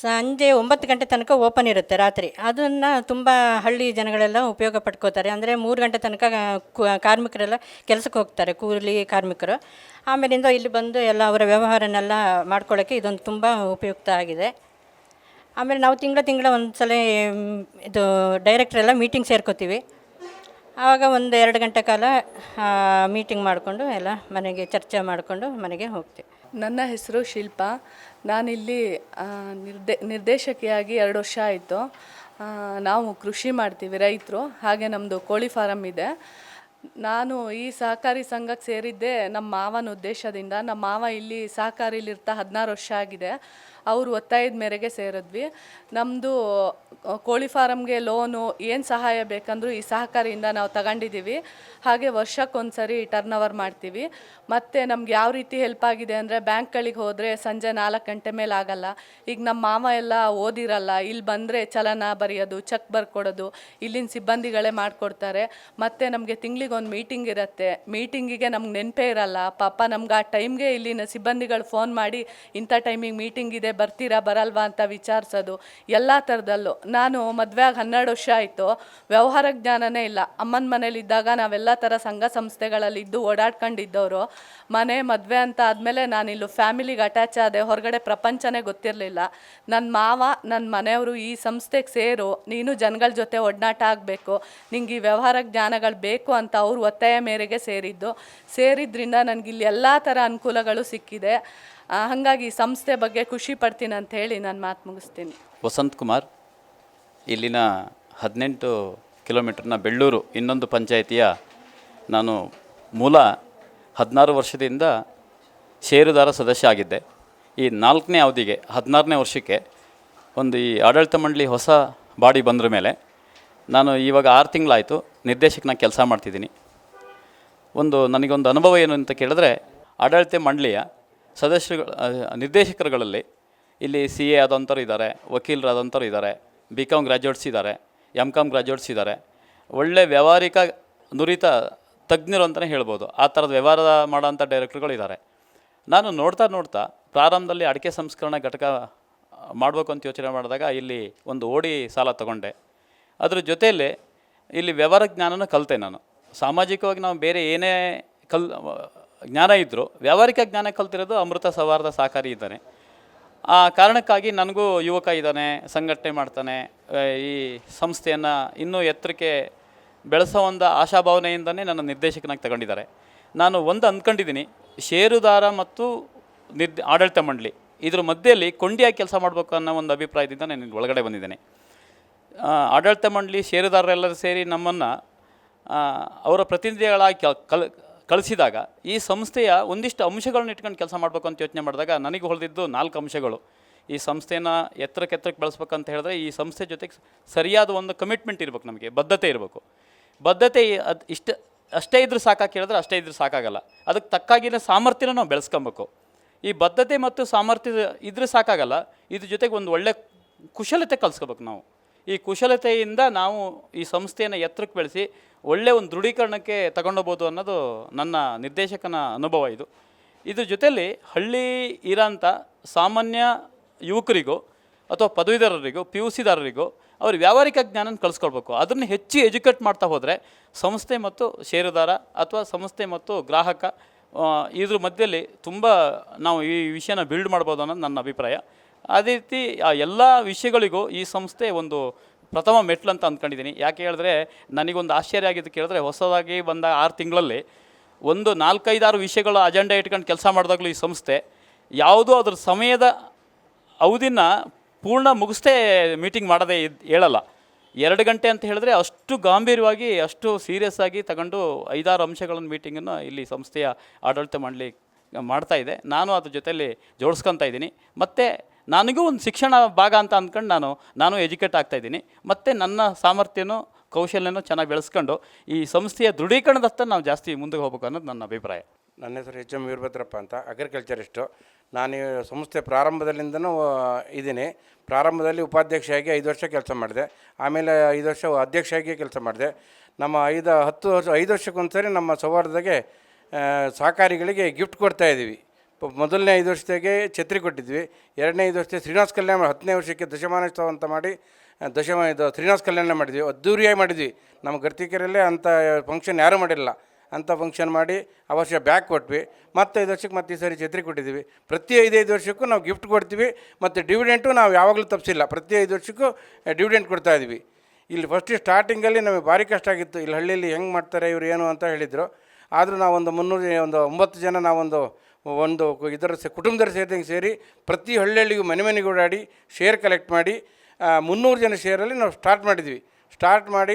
ಸಂಜೆ 9 ಗಂಟೆ ತನಕ ಓಪನ್ ಇರುತ್ತೆ ರಾತ್ರಿ. ಅದನ್ನು ತುಂಬ ಹಳ್ಳಿ ಜನಗಳೆಲ್ಲ ಉಪಯೋಗ ಪಡ್ಕೋತಾರೆ. ಅಂದರೆ 3 ಗಂಟೆ ತನಕ ಕಾರ್ಮಿಕರೆಲ್ಲ ಕೆಲಸಕ್ಕೆ ಹೋಗ್ತಾರೆ, ಕೂಲಿ ಕಾರ್ಮಿಕರು. ಆಮೇಲಿಂದ ಇಲ್ಲಿ ಬಂದು ಎಲ್ಲ ಅವರ ವ್ಯವಹಾರನೆಲ್ಲ ಮಾಡ್ಕೊಳ್ಳೋಕ್ಕೆ ಇದೊಂದು ತುಂಬ ಉಪಯುಕ್ತ ಆಗಿದೆ. ಆಮೇಲೆ ನಾವು ತಿಂಗಳ ಒಂದು ಸಲ ಇದು ಡೈರೆಕ್ಟ್ರೆಲ್ಲ ಮೀಟಿಂಗ್ ಸೇರ್ಕೋತೀವಿ. ಆವಾಗ 1-2 ಗಂಟೆ ಕಾಲ ಮೀಟಿಂಗ್ ಮಾಡಿಕೊಂಡು ಎಲ್ಲ ಮನೆಗೆ ಚರ್ಚೆ ಮಾಡಿಕೊಂಡು ಮನೆಗೆ ಹೋಗ್ತೀವಿ. ನನ್ನ ಹೆಸರು ಶಿಲ್ಪಾ. ನಾನಿಲ್ಲಿ ನಿರ್ದೇಶಕಿಯಾಗಿ 2 ವರ್ಷ ಆಯಿತು. ನಾವು ಕೃಷಿ ಮಾಡ್ತೀವಿ, ರೈತರು. ಹಾಗೆ ನಮ್ಮದು ಕೋಳಿ ಫಾರಮ್ ಇದೆ. ನಾನು ಈ ಸಹಕಾರಿ ಸಂಘಕ್ಕೆ ಸೇರಿದ್ದೆ ನಮ್ಮ ಮಾವನ ಉದ್ದೇಶದಿಂದ. ನಮ್ಮ ಮಾವ ಇಲ್ಲಿ ಸಹಕಾರಿಲಿರ್ತಾ 16 ವರ್ಷ ಆಗಿದೆ. ಅವರು ಒತ್ತಾಯದ ಮೇರೆಗೆ ಸೇರಿದ್ವಿ. ನಮ್ಮದು ಕೋಳಿ ಫಾರಮ್ಗೆ ಲೋನು ಏನು ಸಹಾಯ ಬೇಕಂದರೂ ಈ ಸಹಕಾರಿಯಿಂದ ನಾವು ತಗೊಂಡಿದ್ದೀವಿ. ಹಾಗೆ ವರ್ಷಕ್ಕೊಂದು ಸರಿ ಟರ್ನ್ ಓವರ್ ಮಾಡ್ತೀವಿ. ಮತ್ತು ನಮ್ಗೆ ಯಾವ ರೀತಿ ಹೆಲ್ಪ್ ಆಗಿದೆ ಅಂದರೆ, ಬ್ಯಾಂಕ್ಗಳಿಗೆ ಹೋದರೆ ಸಂಜೆ 4 ಗಂಟೆ ಮೇಲೆ ಆಗಲ್ಲ. ಈಗ ನಮ್ಮ ಮಾವ ಎಲ್ಲ ಓದಿರಲ್ಲ, ಇಲ್ಲಿ ಬಂದರೆ ಚಲನ ಬರೆಯೋದು, ಚೆಕ್ ಬರ್ಕೊಡೋದು ಇಲ್ಲಿನ ಸಿಬ್ಬಂದಿಗಳೇ ಮಾಡಿಕೊಡ್ತಾರೆ. ಮತ್ತು ನಮಗೆ ತಿಂಗಳಿಗೊಂದು ಮೀಟಿಂಗ್ ಇರುತ್ತೆ. ಮೀಟಿಂಗಿಗೆ ನಮ್ಗೆ ನೆನಪೇ ಇರಲ್ಲ. ಪಾಪ ನಮ್ಗೆ ಆ ಟೈಮ್ಗೆ ಇಲ್ಲಿನ ಸಿಬ್ಬಂದಿಗಳು ಫೋನ್ ಮಾಡಿ, ಇಂಥ ಟೈಮಿಗೆ ಮೀಟಿಂಗ್ ಇದೆ, ಬರ್ತೀರಾ ಬರಲ್ವಾ ಅಂತ ವಿಚಾರಿಸೋದು. ಎಲ್ಲ ಥರದಲ್ಲೂ. ನಾನು ಮದುವೆ ಆಗಿ 12 ವರ್ಷ ಆಯಿತು. ವ್ಯವಹಾರ ಜ್ಞಾನನೇ ಇಲ್ಲ. ಅಮ್ಮನ ಮನೇಲಿದ್ದಾಗ ನಾವೆಲ್ಲ ಥರ ಸಂಘ ಸಂಸ್ಥೆಗಳಲ್ಲಿ ಇದ್ದು ಓಡಾಡ್ಕೊಂಡಿದ್ದವರು. ಮದುವೆ ಅಂತ ಆದಮೇಲೆ ನಾನಿಲ್ಲೂ ಫ್ಯಾಮಿಲಿಗೆ ಅಟ್ಯಾಚ್ ಆದೆ. ಹೊರಗಡೆ ಪ್ರಪಂಚನೇ ಗೊತ್ತಿರಲಿಲ್ಲ. ನನ್ನ ಮಾವ, ನನ್ನ ಮನೆಯವರು ಈ ಸಂಸ್ಥೆಗೆ ಸೇರು, ನೀನು ಜನಗಳ ಜೊತೆ ಒಡನಾಟ ಆಗಬೇಕು, ನಿಂಗೆ ಈ ವ್ಯವಹಾರ ಜ್ಞಾನಗಳು ಬೇಕು ಅಂತ ಅವರು ಒತ್ತಾಯ ಮೇರೆಗೆ ಸೇರಿದ್ರಿಂದ ನನಗಿಲ್ಲಿ ಎಲ್ಲ ಥರ ಅನುಕೂಲಗಳು ಸಿಕ್ಕಿದೆ. ಹಾಗಾಗಿ ಸಂಸ್ಥೆ ಬಗ್ಗೆ ಖುಷಿ ಪಡ್ತೀನಿ ಅಂತ ಹೇಳಿ ನಾನು ಮಾತು ಮುಗಿಸ್ತೀನಿ. ವಸಂತ್ ಕುಮಾರ್, ಇಲ್ಲಿನ 18 ಕಿಲೋಮೀಟರ್ನ ಬೆಳ್ಳೂರು ಇನ್ನೊಂದು ಪಂಚಾಯಿತಿಯ ನಾನು ಮೂಲ 16 ವರ್ಷದಿಂದ ಷೇರುದಾರ ಸದಸ್ಯ ಆಗಿದ್ದೆ. ಈ 4ನೇ ಅವಧಿಗೆ 16ನೇ ವರ್ಷಕ್ಕೆ ಈ ಆಡಳಿತ ಮಂಡಳಿ ಹೊಸ ಬಾಡಿ ಬಂದ್ರ ಮೇಲೆ ನಾನು ಇವಾಗ 6 ತಿಂಗಳಾಯಿತು ನಿರ್ದೇಶಕನಾಗಿ ಕೆಲಸ ಮಾಡ್ತಿದ್ದೀನಿ. ನನಗೊಂದು ಅನುಭವ ಏನು ಅಂತ ಕೇಳಿದ್ರೆ, ಆಡಳಿತ ಮಂಡಳಿಯ ನಿರ್ದೇಶಕರುಗಳಲ್ಲಿ ಇಲ್ಲಿ CA ಆದಂಥವ್ರು ಇದ್ದಾರೆ, ವಕೀಲರಾದಂಥವ್ರು ಇದ್ದಾರೆ, BCom ಗ್ರ್ಯಾಜುಯೇಟ್ಸ್ ಇದ್ದಾರೆ, MCom ಗ್ರ್ಯಾಜುಯೇಟ್ಸ್ ಇದ್ದಾರೆ. ಒಳ್ಳೆ ವ್ಯಾವಹಾರಿಕ ನುರಿತ ತಜ್ಞರು ಅಂತಲೇ ಹೇಳ್ಬೋದು. ಆ ಥರದ ವ್ಯವಹಾರ ಮಾಡೋಂಥ ಡೈರೆಕ್ಟ್ರುಗಳು ಇದ್ದಾರೆ. ನಾನು ನೋಡ್ತಾ ಪ್ರಾರಂಭದಲ್ಲಿ ಅಡಿಕೆ ಸಂಸ್ಕರಣಾ ಘಟಕ ಮಾಡಬೇಕು ಅಂತ ಯೋಚನೆ ಮಾಡಿದಾಗ ಇಲ್ಲಿ ಒಂದು ಓಡಿ ಸಾಲ ತಗೊಂಡೆ. ಅದ್ರ ಜೊತೆಯಲ್ಲಿ ಇಲ್ಲಿ ವ್ಯವಹಾರ ಜ್ಞಾನನೂ ಕಲಿತೆ ನಾನು. ಸಾಮಾಜಿಕವಾಗಿ ನಾವು ಬೇರೆ ಏನೇ ಜ್ಞಾನ ಇದ್ದರೂ ವ್ಯಾವಹಾರಿಕ ಜ್ಞಾನ ಕಲ್ತಿರೋದು ಅಮೃತ ಸೌಹಾರ್ದ ಸಹಕಾರಿ ಇದ್ದಾನೆ. ಆ ಕಾರಣಕ್ಕಾಗಿ ನನಗೂ ಯುವಕ ಇದ್ದಾನೆ, ಸಂಘಟನೆ ಮಾಡ್ತಾನೆ, ಈ ಸಂಸ್ಥೆಯನ್ನು ಇನ್ನೂ ಎತ್ತರಕ್ಕೆ ಬೆಳೆಸೋ ಒಂದು ಆಶಾಭಾವನೆಯಿಂದನೇ ನನ್ನ ನಿರ್ದೇಶಕನಾಗಿ ತಗೊಂಡಿದ್ದಾರೆ. ನಾನು ಅಂದ್ಕೊಂಡಿದ್ದೀನಿ, ಷೇರುದಾರ ಮತ್ತು ಆಡಳಿತ ಮಂಡಳಿ ಇದ್ರ ಮಧ್ಯೆಯಲ್ಲಿ ಕೊಂಡಿಯಾಗಿ ಕೆಲಸ ಮಾಡಬೇಕು ಅನ್ನೋ ಒಂದು ಅಭಿಪ್ರಾಯದಿಂದ ನಾನು ಒಳಗಡೆ ಬಂದಿದ್ದೇನೆ. ಆಡಳಿತ ಮಂಡಳಿ ಷೇರುದಾರರೆಲ್ಲರೂ ಸೇರಿ ನಮ್ಮನ್ನು ಅವರ ಪ್ರತಿನಿಧಿಗಳಾಗಿ ಕಳಿಸಿದಾಗ ಈ ಸಂಸ್ಥೆಯ ಒಂದಿಷ್ಟು ಅಂಶಗಳನ್ನ ಇಟ್ಕೊಂಡು ಕೆಲಸ ಮಾಡಬೇಕು ಅಂತ ಯೋಚನೆ ಮಾಡಿದಾಗ ನನಗೆ ಹೊಳೆದಿದ್ದು 4 ಅಂಶಗಳು. ಈ ಸಂಸ್ಥೆನ ಎತ್ತರಕ್ಕೆ ಬೆಳೆಸ್ಬೇಕಂತ ಹೇಳಿದ್ರೆ ಈ ಸಂಸ್ಥೆ ಜೊತೆಗೆ ಸರಿಯಾದ ಒಂದು ಕಮಿಟ್ಮೆಂಟ್ ಇರಬೇಕು, ನಮಗೆ ಬದ್ಧತೆ ಇರಬೇಕು. ಬದ್ಧತೆ ಅಷ್ಟೇ ಇದ್ರೂ ಸಾಕಾಗಿ ಕೇಳಿದ್ರೆ ಅಷ್ಟೇ ಇದ್ರೂ ಸಾಕಾಗಲ್ಲ. ಅದಕ್ಕೆ ತಕ್ಕಾಗಿನ ಸಾಮರ್ಥ್ಯನ ನಾವು ಬೆಳೆಸ್ಕೊಬೇಕು. ಈ ಬದ್ಧತೆ ಮತ್ತು ಸಾಮರ್ಥ್ಯ ಇದ್ರೆ ಸಾಕಾಗಲ್ಲ, ಇದ್ರ ಜೊತೆಗೆ ಒಂದು ಒಳ್ಳೆ ಕುಶಲತೆ ಕಲಿಸ್ಕೋಬೇಕು ನಾವು. ಈ ಕುಶಲತೆಯಿಂದ ನಾವು ಈ ಸಂಸ್ಥೆಯನ್ನು ಎತ್ತರಕ್ಕೆ ಬೆಳೆಸಿ ಒಳ್ಳೆಯ ಒಂದು ದೃಢೀಕರಣಕ್ಕೆ ತಗೊಂಡೋಗ್ಬೋದು ಅನ್ನೋದು ನನ್ನ ನಿರ್ದೇಶಕನ ಅನುಭವ. ಇದ್ರ ಜೊತೆಯಲ್ಲಿ ಹಳ್ಳಿ ಇರೋಂಥ ಸಾಮಾನ್ಯ ಯುವಕರಿಗೂ ಅಥವಾ ಪದವೀಧರರಿಗೂ PUC ಅವ್ರ ವ್ಯಾವಹಾರಿಕ ಜ್ಞಾನನ ಕಲಿಸ್ಕೊಳ್ಬೇಕು. ಅದನ್ನು ಹೆಚ್ಚು ಎಜುಕೇಟ್ ಮಾಡ್ತಾ ಹೋದರೆ ಸಂಸ್ಥೆ ಮತ್ತು ಷೇರುದಾರ ಅಥವಾ ಸಂಸ್ಥೆ ಮತ್ತು ಗ್ರಾಹಕ ಇದ್ರ ಮಧ್ಯದಲ್ಲಿ ತುಂಬ ನಾವು ಈ ವಿಷಯನ ಬಿಲ್ಡ್ ಮಾಡ್ಬೋದು ಅನ್ನೋದು ನನ್ನ ಅಭಿಪ್ರಾಯ. ಅದೇ ರೀತಿ ಆ ಎಲ್ಲ ವಿಷಯಗಳಿಗೂ ಈ ಸಂಸ್ಥೆ ಒಂದು ಪ್ರಥಮ ಮೆಟ್ಲು ಅಂತ ಅಂದ್ಕೊಂಡಿದ್ದೀನಿ. ಯಾಕೆ ಹೇಳಿದ್ರೆ ನನಗೊಂದು ಆಶ್ಚರ್ಯ ಆಗಿದ್ದು ಕೇಳಿದ್ರೆ, ಹೊಸದಾಗಿ ಬಂದ 6 ತಿಂಗಳಲ್ಲಿ ಒಂದು 4-5-6 ವಿಷಯಗಳ ಅಜೆಂಡಾ ಇಟ್ಕೊಂಡು ಕೆಲಸ ಮಾಡಿದಾಗಲೂ ಈ ಸಂಸ್ಥೆ ಯಾವುದೂ ಅದ್ರ ಸಮಯದ ಅವಧಿನ ಪೂರ್ಣ ಮುಗಿಸ್ತೇ ಮೀಟಿಂಗ್ ಮಾಡೋದೇ ಹೇಳಲ್ಲ. 2 ಗಂಟೆ ಅಂತ ಹೇಳಿದ್ರೆ ಅಷ್ಟು ಗಾಂಭೀರ್ಯವಾಗಿ, ಅಷ್ಟು ಸೀರಿಯಸ್ ಆಗಿ ತಗೊಂಡು 5-6 ಅಂಶಗಳನ್ನು ಮೀಟಿಂಗನ್ನು ಇಲ್ಲಿ ಸಂಸ್ಥೆಯ ಆಡಳಿತ ಮಂಡಳಿ ಮಾಡ್ತಾಯಿದೆ. ನಾನು ಅದ್ರ ಜೊತೆಯಲ್ಲಿ ಜೋಡಿಸ್ಕೊತಾ ಇದ್ದೀನಿ. ಮತ್ತು ನನಗೂ ಒಂದು ಶಿಕ್ಷಣ ಭಾಗ ಅಂತ ಅಂದ್ಕೊಂಡು ನಾನು ಎಜುಕೇಟ್ ಆಗ್ತಾಯಿದ್ದೀನಿ. ಮತ್ತು ನನ್ನ ಸಾಮರ್ಥ್ಯನೂ ಕೌಶಲ್ಯನೂ ಚೆನ್ನಾಗಿ ಬೆಳೆಸ್ಕೊಂಡು ಈ ಸಂಸ್ಥೆಯ ದೃಢೀಕರಣದತ್ತ ನಾವು ಜಾಸ್ತಿ ಮುಂದೆ ಹೋಗ್ಬೇಕು ಅನ್ನೋದು ನನ್ನ ಅಭಿಪ್ರಾಯ. ನನ್ನ ಹೆಸರು HM ವೀರಭದ್ರಪ್ಪ ಅಂತ, ಅಗ್ರಿಕಲ್ಚರಿಸ್ಟು. ನಾನು ಈ ಸಂಸ್ಥೆ ಪ್ರಾರಂಭದಲ್ಲಿಂದನೂ ಇದ್ದೀನಿ. ಪ್ರಾರಂಭದಲ್ಲಿ ಉಪಾಧ್ಯಕ್ಷರಾಗಿ 5 ವರ್ಷ ಕೆಲಸ ಮಾಡಿದೆ. ಆಮೇಲೆ 5 ವರ್ಷ ಅಧ್ಯಕ್ಷರಾಗಿ ಕೆಲಸ ಮಾಡಿದೆ. ನಮ್ಮ 5 ವರ್ಷಕ್ಕೊಂದು ಸರಿ ನಮ್ಮ ಸೌಹಾರ್ದಗೆ ಸಹಕಾರಿಗಳಿಗೆ ಗಿಫ್ಟ್ ಕೊಡ್ತಾಯಿದ್ದೀವಿ. ಮೊದಲನೇ 5 ವರ್ಷದಾಗೆ ಛತ್ರಿ ಕೊಟ್ಟಿದ್ವಿ. 2ನೇ 5 ವರ್ಷಕ್ಕೆ ಶ್ರೀನಿವಾಸ ಕಲ್ಯಾಣ, 10ನೇ ವರ್ಷಕ್ಕೆ ದಶಮಾನೋತ್ಸವ ಅಂತ ಮಾಡಿ ಇದು ಶ್ರೀನಿವಾಸ ಕಲ್ಯಾಣ ಮಾಡಿದ್ವಿ. ಅದ್ದೂರಿಯಾಗಿ ಮಾಡಿದ್ವಿ. ನಮ್ಮ ಗರ್ತಿಕೆರೆಯಲ್ಲೇ ಅಂಥ ಫಂಕ್ಷನ್ ಯಾರೂ ಮಾಡಿರಲಿಲ್ಲ. ಅಂಥ ಫಂಕ್ಷನ್ ಮಾಡಿ ಆ ವರ್ಷ ಬ್ಯಾಗ್ ಕೊಟ್ವಿ. ಮತ್ತು 5 ವರ್ಷಕ್ಕೆ ಮತ್ತೆ ಈ ಸರಿ ಛತ್ರಿ ಕೊಟ್ಟಿದ್ದೀವಿ. ಪ್ರತಿ 5 ವರ್ಷಕ್ಕೂ ನಾವು ಗಿಫ್ಟ್ ಕೊಡ್ತೀವಿ. ಮತ್ತು ಡಿವಿಡೆಂಟು ನಾವು ಯಾವಾಗಲೂ ತಪ್ಪಿಸಿಲ್ಲ. ಪ್ರತಿ 5 ವರ್ಷಕ್ಕೂ ಡಿವಿಡೆಂಟ್ ಕೊಡ್ತಾಯಿದ್ವಿ. ಇಲ್ಲಿ ಫಸ್ಟ್ ಸ್ಟಾರ್ಟಿಂಗಲ್ಲಿ ನಮಗೆ ಭಾರಿ ಕಷ್ಟ ಆಗಿತ್ತು. ಇಲ್ಲಿ ಹಳ್ಳಿಯಲ್ಲಿ ಹೆಂಗೆ ಮಾಡ್ತಾರೆ ಇವರು ಏನು ಅಂತ ಹೇಳಿದರು. ಆದರೂ ನಾವೊಂದು 9 ಜನ ನಾವೊಂದು ಇದರ ಕುಟುಂಬದವರು ಸೇರಿ ಪ್ರತಿ ಹಳ್ಳಿಗೂ ಮನೆಗೆ ಓಡಾಡಿ ಶೇರ್ ಕಲೆಕ್ಟ್ ಮಾಡಿ 300 ಜನ ಶೇರಲ್ಲಿ ನಾವು ಸ್ಟಾರ್ಟ್ ಮಾಡಿದ್ವಿ. ಸ್ಟಾರ್ಟ್ ಮಾಡಿ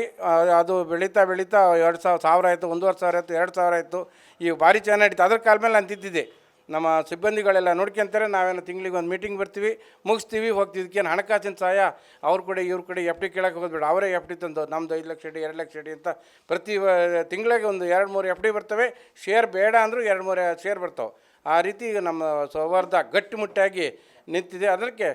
ಅದು ಬೆಳೀತಾ 1,000 ಆಯಿತು, 1,500 ಆಯಿತು, 2,000 ಆಯಿತು. ಈಗ ಭಾರಿ ಚೆನ್ನಾಗಿತ್ತು. ಅದ್ರ ಕಾಲ ಮೇಲೆ ನಾನು ತಿದ್ದಿದ್ದೆ. ನಮ್ಮ ಸಿಬ್ಬಂದಿಗಳೆಲ್ಲ ನೋಡ್ಕೊಂತಾರೆ. ನಾವೇನು ತಿಂಗಳಿಗೆ ಒಂದು ಮೀಟಿಂಗ್ ಬರ್ತೀವಿ, ಮುಗಿಸ್ತೀವಿ, ಹೋಗ್ತೀವಿ. ಇದಕ್ಕೇನು ಹಣಕಾಸಿನ ಸಹಾಯ ಅವ್ರ ಕಡೆ ಇವ್ರ ಕಡೆ FD ಕೇಳೋಕೆ ಹೋಗ್ಬೇಡ, ಅವರೇ FD ತಂದು ನಮ್ಮದು 5 ಲಕ್ಷ ಅಡಿ 2 ಲಕ್ಷ ಅಡಿ ಅಂತ ಪ್ರತಿ ತಿಂಗಳಿಗೆ ಒಂದು 2-3 FD ಬರ್ತವೆ. ಶೇರ್ ಬೇಡ ಅಂದರೂ 2-3 ಶೇರ್ ಬರ್ತಾವೆ. ಆ ರೀತಿ ಈಗ ನಮ್ಮ ಸೌಹಾರ್ದ ಗಟ್ಟಿಮುಟ್ಟಾಗಿ ನಿಂತಿದೆ. ಅದಕ್ಕೆ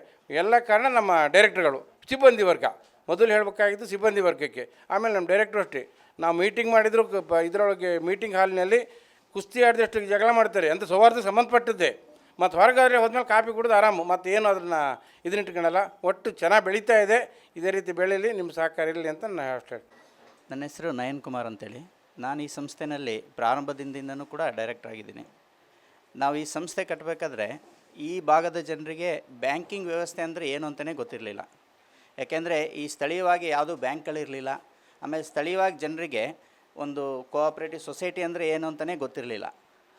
ಎಲ್ಲ ಕಾರಣ ನಮ್ಮ ಡೈರೆಕ್ಟರ್ಗಳು, ಸಿಬ್ಬಂದಿ ವರ್ಗ. ಮೊದಲು ಹೇಳಬೇಕಾಗಿದ್ದು ಸಿಬ್ಬಂದಿ ವರ್ಗಕ್ಕೆ. ಆಮೇಲೆ ನಮ್ಮ ಡೈರೆಕ್ಟ್ರು ಅಷ್ಟೇ. ನಾವು ಮೀಟಿಂಗ್ ಮಾಡಿದ್ರು ಇದರೊಳಗೆ ಮೀಟಿಂಗ್ ಹಾಲ್ನಲ್ಲಿ ಕುಸ್ತಿ ಆಡಿದಷ್ಟು ಜಗಳ ಮಾಡ್ತಾರೆ ಅಂತ ಸೌಹಾರ್ದ ಸಂಬಂಧಪಟ್ಟದ್ದೇ. ಮತ್ತು ಹೊರಗಾದ್ರೆ ಹೋದ್ಮೇಲೆ ಕಾಫಿ ಕುಡಿದು ಆರಾಮು, ಮತ್ತು ಏನು ಅದನ್ನು ಇದನ್ನಿಟ್ಕೊಳ್ಳಲ್ಲ. ಒಟ್ಟು ಚೆನ್ನಾಗಿ ಬೆಳೀತಾ ಇದೆ. ಇದೇ ರೀತಿ ಬೆಳೀಲಿ, ನಿಮ್ಮ ಸಹಕಾರ ಇರಲಿ ಅಂತ ನಾನು ಅಷ್ಟೇ. ನನ್ನ ಹೆಸರು ನಯನ್ ಕುಮಾರ್ ಅಂತೇಳಿ. ನಾನು ಈ ಸಂಸ್ಥೆಯಲ್ಲಿ ಪ್ರಾರಂಭದಿಂದನೂ ಕೂಡ ಡೈರೆಕ್ಟರ್ ಆಗಿದ್ದೀನಿ. ನಾವು ಈ ಸಂಸ್ಥೆ ಕಟ್ಟಬೇಕಾದ್ರೆ ಈ ಭಾಗದ ಜನರಿಗೆ ಬ್ಯಾಂಕಿಂಗ್ ವ್ಯವಸ್ಥೆ ಅಂದರೆ ಏನು ಅಂತಲೇ ಗೊತ್ತಿರಲಿಲ್ಲ. ಯಾಕೆಂದರೆ ಈ ಸ್ಥಳೀಯವಾಗಿ ಯಾವುದೂ ಬ್ಯಾಂಕ್ಗಳಿರಲಿಲ್ಲ. ಆಮೇಲೆ ಸ್ಥಳೀಯವಾಗಿ ಜನರಿಗೆ ಒಂದು ಕೋಆಪ್ರೇಟಿವ್ ಸೊಸೈಟಿ ಅಂದರೆ ಏನು ಅಂತಲೇ ಗೊತ್ತಿರಲಿಲ್ಲ.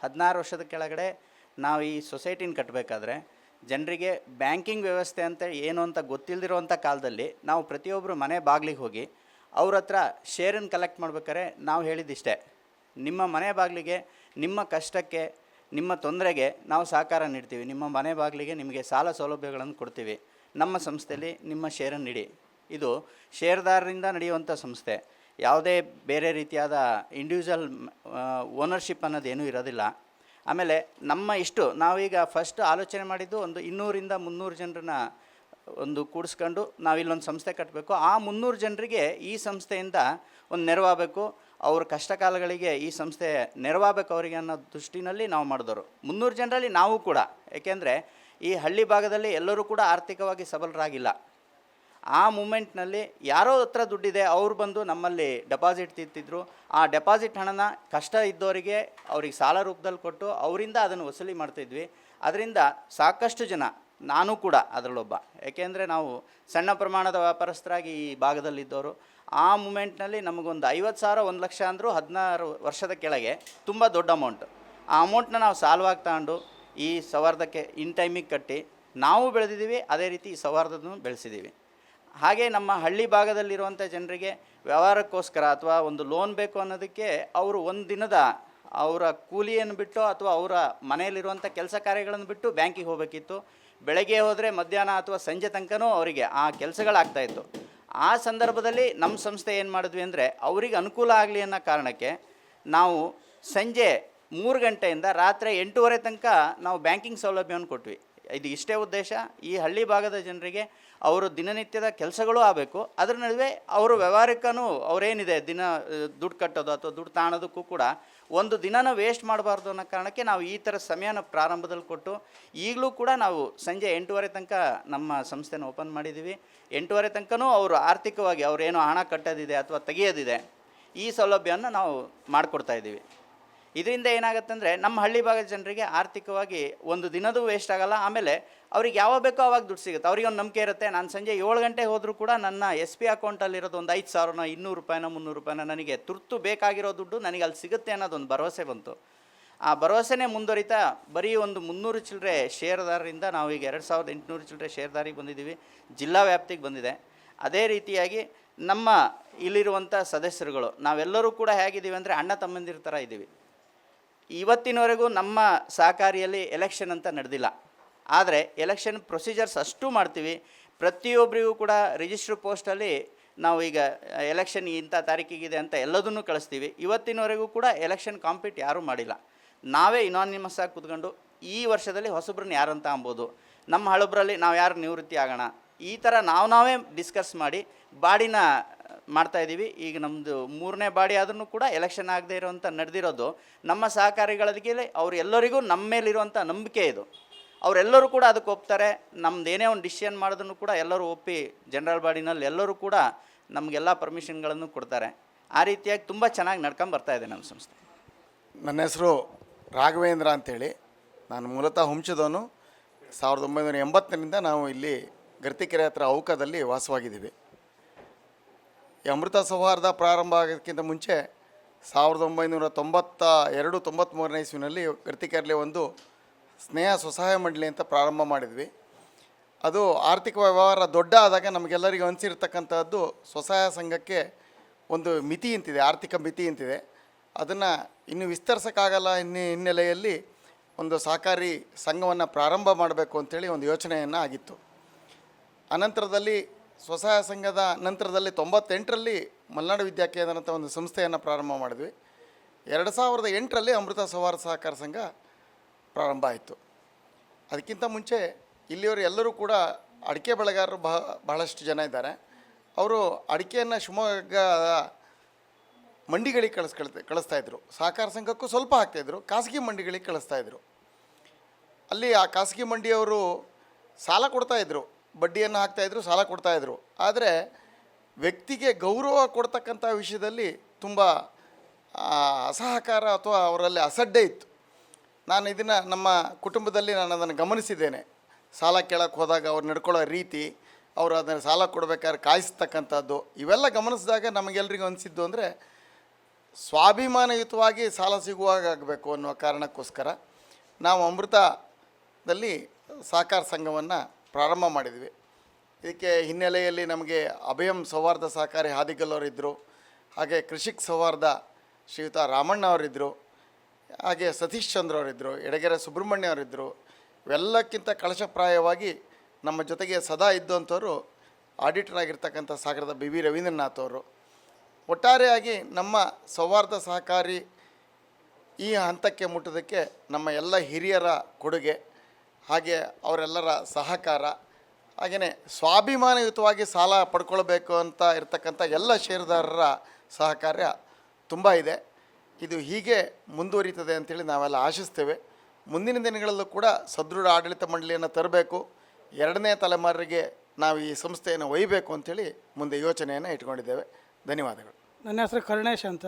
16 ವರ್ಷದ ಕೆಳಗಡೆ ನಾವು ಈ ಸೊಸೈಟಿನ ಕಟ್ಟಬೇಕಾದ್ರೆ ಜನರಿಗೆ ಬ್ಯಾಂಕಿಂಗ್ ವ್ಯವಸ್ಥೆ ಅಂತ ಏನು ಅಂತ ಗೊತ್ತಿಲ್ಲದಿರೋವಂಥ ಕಾಲದಲ್ಲಿ ನಾವು ಪ್ರತಿಯೊಬ್ಬರು ಮನೆ ಬಾಗಿಲಿಗೆ ಹೋಗಿ ಅವ್ರ ಹತ್ರ ಶೇರನ್ನು ಕಲೆಕ್ಟ್ ಮಾಡ್ಬೇಕಾದ್ರೆ ನಾವು ಹೇಳಿದ್ದಿಷ್ಟೇ, ನಿಮ್ಮ ಮನೆ ಬಾಗಿಲಿಗೆ, ನಿಮ್ಮ ಕಷ್ಟಕ್ಕೆ, ನಿಮ್ಮ ತೊಂದರೆಗೆ ನಾವು ಸಹಕಾರ ನೀಡ್ತೀವಿ. ನಿಮ್ಮ ಮನೆ ಬಾಗಿಲಿಗೆ ನಿಮಗೆ ಸಾಲ ಸೌಲಭ್ಯಗಳನ್ನು ಕೊಡ್ತೀವಿ. ನಮ್ಮ ಸಂಸ್ಥೆಯಲ್ಲಿ ನಿಮ್ಮ ಶೇರನ್ನು ನೀಡಿ. ಇದು ಷೇರುದಾರರಿಂದ ನಡೆಯುವಂಥ ಸಂಸ್ಥೆ. ಯಾವುದೇ ಬೇರೆ ರೀತಿಯಾದ ಇಂಡಿವಿಜುವಲ್ ಓನರ್ಶಿಪ್ ಅನ್ನೋದೇನೂ ಇರೋದಿಲ್ಲ. ಆಮೇಲೆ ನಾವೀಗ ಫಸ್ಟ್ ಆಲೋಚನೆ ಮಾಡಿದ್ದು ಒಂದು 200-300 ಜನರನ್ನ ಒಂದು ಕೂಡಿಸ್ಕೊಂಡು ನಾವಿಲ್ಲೊಂದು ಸಂಸ್ಥೆ ಕಟ್ಟಬೇಕು. ಆ 300 ಜನರಿಗೆ ಈ ಸಂಸ್ಥೆಯಿಂದ ಒಂದು ನೆರವಾಗಬೇಕು, ಅವ್ರ ಕಷ್ಟ ಕಾಲಗಳಿಗೆ ಈ ಸಂಸ್ಥೆ ನೆರವಾಗಬೇಕು ಅವರಿಗೆ ಅನ್ನೋ ದೃಷ್ಟಿನಲ್ಲಿ ನಾವು ಮಾಡಿದವರು. 300 ಜನರಲ್ಲಿ ನಾವು ಕೂಡ, ಏಕೆಂದರೆ ಈ ಹಳ್ಳಿ ಭಾಗದಲ್ಲಿ ಎಲ್ಲರೂ ಕೂಡ ಆರ್ಥಿಕವಾಗಿ ಸಬಲರಾಗಿಲ್ಲ. ಆ ಮೂಮೆಂಟ್ನಲ್ಲಿ ಯಾರೋ ಹತ್ರ ದುಡ್ಡಿದೆ, ಅವ್ರು ಬಂದು ನಮ್ಮಲ್ಲಿ ಡೆಪಾಸಿಟ್ ತಿಂತಿದ್ರು. ಆ ಡೆಪಾಸಿಟ್ ಹಣನ ಕಷ್ಟ ಇದ್ದವರಿಗೆ ಅವ್ರಿಗೆ ಸಾಲ ರೂಪದಲ್ಲಿ ಕೊಟ್ಟು ಅವರಿಂದ ಅದನ್ನು ವಸೂಲಿ ಮಾಡ್ತಿದ್ವಿ. ಅದರಿಂದ ಸಾಕಷ್ಟು ಜನ, ನಾನು ಕೂಡ ಅದರಲ್ಲೊಬ್ಬ, ಏಕೆಂದರೆ ನಾವು ಸಣ್ಣ ಪ್ರಮಾಣದ ವ್ಯಾಪಾರಸ್ಥರಾಗಿ ಈ ಭಾಗದಲ್ಲಿದ್ದವರು. ಆ ಮೂಮೆಂಟ್ನಲ್ಲಿ ನಮಗೊಂದು 50,000, 1 ಲಕ್ಷ ಅಂದರೂ 16 ವರ್ಷದ ಕೆಳಗೆ ತುಂಬ ದೊಡ್ಡ ಅಮೌಂಟ್. ಆ ಅಮೌಂಟ್ನ ನಾವು ಸಾಲವಾಗಿ ತಗೊಂಡು ಈ ಸೌಹಾರ್ದಕ್ಕೆ ಇನ್ ಟೈಮಿಗೆ ಕಟ್ಟಿ ನಾವು ಬೆಳೆದಿದ್ದೀವಿ. ಅದೇ ರೀತಿ ಈ ಸೌಹಾರ್ದವನ್ನು ಬೆಳೆಸಿದ್ದೀವಿ. ಹಾಗೆ ನಮ್ಮ ಹಳ್ಳಿ ಭಾಗದಲ್ಲಿರುವಂಥ ಜನರಿಗೆ ವ್ಯವಹಾರಕ್ಕೋಸ್ಕರ ಅಥವಾ ಒಂದು ಲೋನ್ ಬೇಕು ಅನ್ನೋದಕ್ಕೆ ಅವರು ಒಂದು ದಿನದ ಅವರ ಕೂಲಿಯನ್ನು ಬಿಟ್ಟು ಅಥವಾ ಅವರ ಮನೆಯಲ್ಲಿರುವಂಥ ಕೆಲಸ ಕಾರ್ಯಗಳನ್ನು ಬಿಟ್ಟು ಬ್ಯಾಂಕಿಗೆ ಹೋಗಬೇಕಿತ್ತು. ಬೆಳಗ್ಗೆ ಹೋದರೆ ಮಧ್ಯಾಹ್ನ ಅಥವಾ ಸಂಜೆ ತನಕನೂ ಅವರಿಗೆ ಆ ಕೆಲಸಗಳಾಗ್ತಾಯಿತ್ತು. ಆ ಸಂದರ್ಭದಲ್ಲಿ ನಮ್ಮ ಸಂಸ್ಥೆ ಏನು ಮಾಡಿದ್ವಿ ಅಂದರೆ ಅವರಿಗೆ ಅನುಕೂಲ ಆಗಲಿ ಅನ್ನೋ ಕಾರಣಕ್ಕೆ ನಾವು ಸಂಜೆ 3 ಗಂಟೆಯಿಂದ ರಾತ್ರಿ 8:30 ತನಕ ನಾವು ಬ್ಯಾಂಕಿಂಗ್ ಸೌಲಭ್ಯವನ್ನು ಕೊಟ್ವಿ. ಇದು ಇಷ್ಟೇ ಉದ್ದೇಶ, ಈ ಹಳ್ಳಿ ಭಾಗದ ಜನರಿಗೆ ಅವರು ದಿನನಿತ್ಯದ ಕೆಲಸಗಳೂ ಆಗಬೇಕು, ಅದರ ನಡುವೆ ಅವರು ವ್ಯವಹಾರಕ್ಕೂ ಅವರೇನಿದೆ ದಿನ ದುಡ್ಡು ಕಟ್ಟೋದು ಅಥವಾ ದುಡ್ಡು ತಾಣೋದಕ್ಕೂ ಕೂಡ ಒಂದು ದಿನನ ವೇಸ್ಟ್ ಮಾಡಬಾರ್ದು ಅನ್ನೋ ಕಾರಣಕ್ಕೆ ನಾವು ಈ ಥರ ಸಮಯನ ಪ್ರಾರಂಭದಲ್ಲಿ ಕೊಟ್ಟು ಈಗಲೂ ಕೂಡ ನಾವು ಸಂಜೆ 8:30 ತನಕ ನಮ್ಮ ಸಂಸ್ಥೆನ ಓಪನ್ ಮಾಡಿದ್ದೀವಿ. 8:30 ತನಕನೂ ಅವರು ಆರ್ಥಿಕವಾಗಿ ಅವರೇನೋ ಹಣ ಕಟ್ಟೋದಿದೆ ಅಥವಾ ತೆಗೆಯೋದಿದೆ ಈ ಸೌಲಭ್ಯವನ್ನು ನಾವು ಮಾಡಿಕೊಡ್ತಾಯಿದ್ದೀವಿ. ಇದರಿಂದ ಏನಾಗುತ್ತೆ ಅಂದರೆ ನಮ್ಮ ಹಳ್ಳಿ ಭಾಗದ ಜನರಿಗೆ ಆರ್ಥಿಕವಾಗಿ ಒಂದು ದಿನದೂ ವೇಸ್ಟ್ ಆಗೋಲ್ಲ. ಆಮೇಲೆ ಅವ್ರಿಗೆ ಯಾವಾಗ ಬೇಕೋ ಆವಾಗ ದುಡ್ಡು ಸಿಗುತ್ತೆ. ಅವ್ರಿಗೆ ಒಂದು ನಂಬಿಕೆ ಇರುತ್ತೆ, ನಾನು ಸಂಜೆ 7 ಗಂಟೆ ಹೋದರೂ ಕೂಡ ನನ್ನ SP ಅಕೌಂಟಲ್ಲಿರೋದು ಒಂದು 5,000 200 ರೂಪಾಯಿನ 300 ರೂಪಾಯಿನ ನನಗೆ ತುರ್ತು ಬೇಕಾಗಿರೋ ದುಡ್ಡು ನನಗೆ ಅಲ್ಲಿ ಸಿಗುತ್ತೆ ಅನ್ನೋದೊಂದು ಭರವಸೆ ಬಂತು. ಆ ಭರವಸೆನೇ ಮುಂದುವರಿತಾ ಬರೀ ಒಂದು 300 ಚಿಲ್ಲರೆ ಷೇರುದಾರರಿಂದ ನಾವು ಈಗ 2,800 ಚಿಲ್ಲರೆ ಷೇರುದಾರಿಗೆ ಬಂದಿದ್ದೀವಿ, ಜಿಲ್ಲಾ ವ್ಯಾಪ್ತಿಗೆ ಬಂದಿದೆ. ಅದೇ ರೀತಿಯಾಗಿ ನಮ್ಮ ಇಲ್ಲಿರುವಂಥ ಸದಸ್ಯರುಗಳು ನಾವೆಲ್ಲರೂ ಕೂಡ ಹೇಗಿದ್ದೀವಿ ಅಂದರೆ ಅಣ್ಣ ತಮ್ಮಂದಿರ ಥರ ಇದ್ದೀವಿ. ಇವತ್ತಿನವರೆಗೂ ನಮ್ಮ ಸಹಕಾರಿಯಲ್ಲಿ ಎಲೆಕ್ಷನ್ ಅಂತ ನಡೆದಿಲ್ಲ, ಆದರೆ ಎಲೆಕ್ಷನ್ ಪ್ರೊಸೀಜರ್ಸ್ ಅಷ್ಟು ಮಾಡ್ತೀವಿ. ಪ್ರತಿಯೊಬ್ಬರಿಗೂ ಕೂಡ ರಿಜಿಸ್ಟ್ರ್ ಪೋಸ್ಟಲ್ಲಿ ನಾವು ಈಗ ಎಲೆಕ್ಷನ್ ಇಂಥ ತಾರೀಕಿಗಿದೆ ಅಂತ ಎಲ್ಲದನ್ನೂ ಕಳಿಸ್ತೀವಿ. ಇವತ್ತಿನವರೆಗೂ ಕೂಡ ಎಲೆಕ್ಷನ್ ಕಾಂಪೀಟ್ ಯಾರೂ ಮಾಡಿಲ್ಲ. ನಾವೇ ಇನಾನಿಮಸ್ ಆಗಿ ಕೂತ್ಕೊಂಡು ಈ ವರ್ಷದಲ್ಲಿ ಹೊಸಬ್ರನ್ನ ಯಾರಂತ ಅಂಬೋದು, ನಮ್ಮ ಹಳಬ್ರಲ್ಲಿ ನಾವು ಯಾರು ನಿವೃತ್ತಿ ಆಗೋಣ, ಈ ಥರ ನಾವೇ ಡಿಸ್ಕಸ್ ಮಾಡಿ ಬಾಡಿನ ಮಾಡ್ತಾಯಿದ್ದೀವಿ. ಈಗ ನಮ್ಮದು 3ನೇ ಬಾಡಿ ಆದ್ರೂ ಕೂಡ ಎಲೆಕ್ಷನ್ ಆಗದೆ ಇರೋವಂಥ ನಡೆದಿರೋದು ನಮ್ಮ ಸಹಕಾರಿಗಳಿಗೆ ಅವ್ರು ಎಲ್ಲರಿಗೂ ನಮ್ಮ ಮೇಲಿರುವಂಥ ನಂಬಿಕೆ ಇದು. ಅವರೆಲ್ಲರೂ ಕೂಡ ಅದಕ್ಕೆ ಒಪ್ತಾರೆ. ನಮ್ದು ಏನೇ ಒಂದು ಡಿಸಿಷನ್ ಮಾಡೋದನ್ನು ಕೂಡ ಎಲ್ಲರೂ ಒಪ್ಪಿ ಜನರಲ್ ಬಾಡಿನಲ್ಲಿ ಎಲ್ಲರೂ ಕೂಡ ನಮಗೆಲ್ಲ ಪರ್ಮಿಷನ್ಗಳನ್ನು ಕೊಡ್ತಾರೆ. ಆ ರೀತಿಯಾಗಿ ತುಂಬ ಚೆನ್ನಾಗಿ ನಡ್ಕೊಂಡು ಬರ್ತಾಯಿದೆ ನಮ್ಮ ಸಂಸ್ಥೆ. ನನ್ನ ಹೆಸರು ರಾಘವೇಂದ್ರ ಅಂಥೇಳಿ, ನಾನು ಮೂಲತಃ ಹುಂಚದವನು. 1980ರಿಂದ ನಾವು ಇಲ್ಲಿ ಗರ್ತಿಕೆರೆ ಹತ್ರ ಔಕದಲ್ಲಿ ವಾಸವಾಗಿದ್ದೀವಿ. ಈ ಅಮೃತ ಸೌಹಾರ್ದ ಪ್ರಾರಂಭ ಆಗೋದಕ್ಕಿಂತ ಮುಂಚೆ 1992-93ನೇ ಇಸ್ವಿನಲ್ಲಿ ಗರ್ತಿಕೆರೆಯಲ್ಲಿ ಒಂದು ಸ್ನೇಹ ಸ್ವಸಹಾಯ ಮಂಡಳಿ ಅಂತ ಪ್ರಾರಂಭ ಮಾಡಿದ್ವಿ. ಅದು ಆರ್ಥಿಕ ವ್ಯವಹಾರ ದೊಡ್ಡ ಆದಾಗ ನಮಗೆಲ್ಲರಿಗೂ ಅನಿಸಿರ್ತಕ್ಕಂಥದ್ದು ಸ್ವಸಹಾಯ ಸಂಘಕ್ಕೆ ಒಂದು ಮಿತಿ ಇಂತಿದೆ, ಆರ್ಥಿಕ ಮಿತಿ ಇಂತಿದೆ. ಅದನ್ನು ಇನ್ನು ವಿಸ್ತರಿಸೋಕ್ಕಾಗಲ್ಲ ಹಿನ್ನೆಲೆಯಲ್ಲಿ ಒಂದು ಸಹಕಾರಿ ಸಂಘವನ್ನು ಪ್ರಾರಂಭ ಮಾಡಬೇಕು ಅಂಥೇಳಿ ಒಂದು ಯೋಚನೆಯನ್ನು ಆಗಿತ್ತು. ಅನಂತರದಲ್ಲಿ ಸ್ವಸಹಾಯ ಸಂಘದ ನಂತರದಲ್ಲಿ 98ರಲ್ಲಿ ಮಲೆನಾಡು ವಿದ್ಯಾಕೇಂದ್ರ ಅಂತ ಒಂದು ಸಂಸ್ಥೆಯನ್ನು ಪ್ರಾರಂಭ ಮಾಡಿದ್ವಿ. 2008ರಲ್ಲಿ ಅಮೃತ ಸೌಹಾರ್ದ ಸಹಕಾರ ಸಂಘ ಪ್ರಾರಂಭ ಆಯಿತು. ಅದಕ್ಕಿಂತ ಮುಂಚೆ ಇಲ್ಲಿಯವರು ಎಲ್ಲರೂ ಕೂಡ ಅಡಿಕೆ ಬೆಳೆಗಾರರು ಬಹಳಷ್ಟು ಜನ ಇದ್ದಾರೆ. ಅವರು ಅಡಿಕೆಯನ್ನು ಶಿವಮೊಗ್ಗದ ಮಂಡಿಗಳಿಗೆ ಕಳಿಸ್ತಾಯಿದ್ರು. ಸಹಕಾರ ಸಂಘಕ್ಕೂ ಸ್ವಲ್ಪ ಹಾಕ್ತಾಯಿದ್ರು, ಖಾಸಗಿ ಮಂಡಿಗಳಿಗೆ ಕಳಿಸ್ತಾಯಿದ್ರು. ಅಲ್ಲಿ ಆ ಖಾಸಗಿ ಮಂಡಿಯವರು ಸಾಲ ಕೊಡ್ತಾಯಿದ್ರು, ಬಡ್ಡಿಯನ್ನು ಹಾಕ್ತಾಯಿದ್ರು, ಸಾಲ ಕೊಡ್ತಾಯಿದ್ರು. ಆದರೆ ವ್ಯಕ್ತಿಗೆ ಗೌರವ ಕೊಡ್ತಕ್ಕಂಥ ವಿಷಯದಲ್ಲಿ ತುಂಬ ಅಸಹಕಾರ ಅಥವಾ ಅವರಲ್ಲಿ ಅಸಡ್ಡೆ ಇತ್ತು. ನಾನು ಇದನ್ನು ನಮ್ಮ ಕುಟುಂಬದಲ್ಲಿ ನಾನು ಅದನ್ನು ಗಮನಿಸಿದ್ದೇನೆ. ಸಾಲ ಕೇಳಕ್ಕೆ ಹೋದಾಗ ಅವ್ರು ನಡ್ಕೊಳ್ಳೋ ರೀತಿ, ಅವರು ಅದನ್ನು ಸಾಲ ಕೊಡಬೇಕಾದ್ರೆ ಕಾಯಿಸ್ತಕ್ಕಂಥದ್ದು, ಇವೆಲ್ಲ ಗಮನಿಸಿದಾಗ ನಮಗೆಲ್ರಿಗೂ ಅನಿಸಿದ್ದು ಅಂದರೆ ಸ್ವಾಭಿಮಾನಯುತವಾಗಿ ಸಾಲ ಸಿಗುವಾಗ ಆಗಬೇಕು ಅನ್ನೋ ಕಾರಣಕ್ಕೋಸ್ಕರ ನಾವು ಅಮೃತದಲ್ಲಿ ಸಹಕಾರ ಸಂಘವನ್ನು ಪ್ರಾರಂಭ ಮಾಡಿದ್ವಿ. ಇದಕ್ಕೆ ಹಿನ್ನೆಲೆಯಲ್ಲಿ ನಮಗೆ ಅಭಯಂ ಸೌಹಾರ್ದ ಸಹಕಾರಿ ಹಾದಿಗಲ್ಲವರಿದ್ದರು, ಹಾಗೆ ಕೃಷಿಕ್ ಸೌಹಾರ್ದ ಶ್ರೀಯುತ ರಾಮಣ್ಣ ಅವರಿದ್ದರು, ಹಾಗೆ ಸತೀಶ್ ಚಂದ್ರ ಅವರಿದ್ದರು, ಎಡಗೆರೆ ಸುಬ್ರಹ್ಮಣ್ಯ ಅವರಿದ್ದರು. ಇವೆಲ್ಲಕ್ಕಿಂತ ಕಳಶಪ್ರಾಯವಾಗಿ ನಮ್ಮ ಜೊತೆಗೆ ಸದಾ ಇದ್ದಂಥವರು ಆಡಿಟರ್ ಆಗಿರ್ತಕ್ಕಂಥ ಸಾಗರದ BB ರವೀಂದ್ರನಾಥ್ ಅವರು. ಒಟ್ಟಾರೆಯಾಗಿ ನಮ್ಮ ಸೌಹಾರ್ದ ಸಹಕಾರಿ ಈ ಹಂತಕ್ಕೆ ಮುಟ್ಟೋದಕ್ಕೆ ನಮ್ಮ ಎಲ್ಲ ಹಿರಿಯರ ಕೊಡುಗೆ, ಹಾಗೆ ಅವರೆಲ್ಲರ ಸಹಕಾರ, ಹಾಗೆಯೇ ಸ್ವಾಭಿಮಾನಯುತವಾಗಿ ಸಾಲ ಪಡ್ಕೊಳ್ಬೇಕು ಅಂತ ಇರತಕ್ಕಂಥ ಎಲ್ಲ ಷೇರುದಾರರ ಸಹಕಾರ ತುಂಬ ಇದೆ. ಇದು ಹೀಗೆ ಮುಂದುವರಿತದೆ ಅಂಥೇಳಿ ನಾವೆಲ್ಲ ಆಶಿಸ್ತೇವೆ. ಮುಂದಿನ ದಿನಗಳಲ್ಲೂ ಕೂಡ ಸದೃಢ ಆಡಳಿತ ಮಂಡಳಿಯನ್ನು ತರಬೇಕು, 2ನೇ ತಲೆಮಾರಿಗೆ ನಾವು ಈ ಸಂಸ್ಥೆಯನ್ನು ಒಯ್ಯಬೇಕು ಅಂಥೇಳಿ ಮುಂದೆ ಯೋಚನೆಯನ್ನು ಇಟ್ಕೊಂಡಿದ್ದೇವೆ. ಧನ್ಯವಾದಗಳು. ನನ್ನ ಹೆಸರು ಕರುಣೇಶ್ ಅಂತ,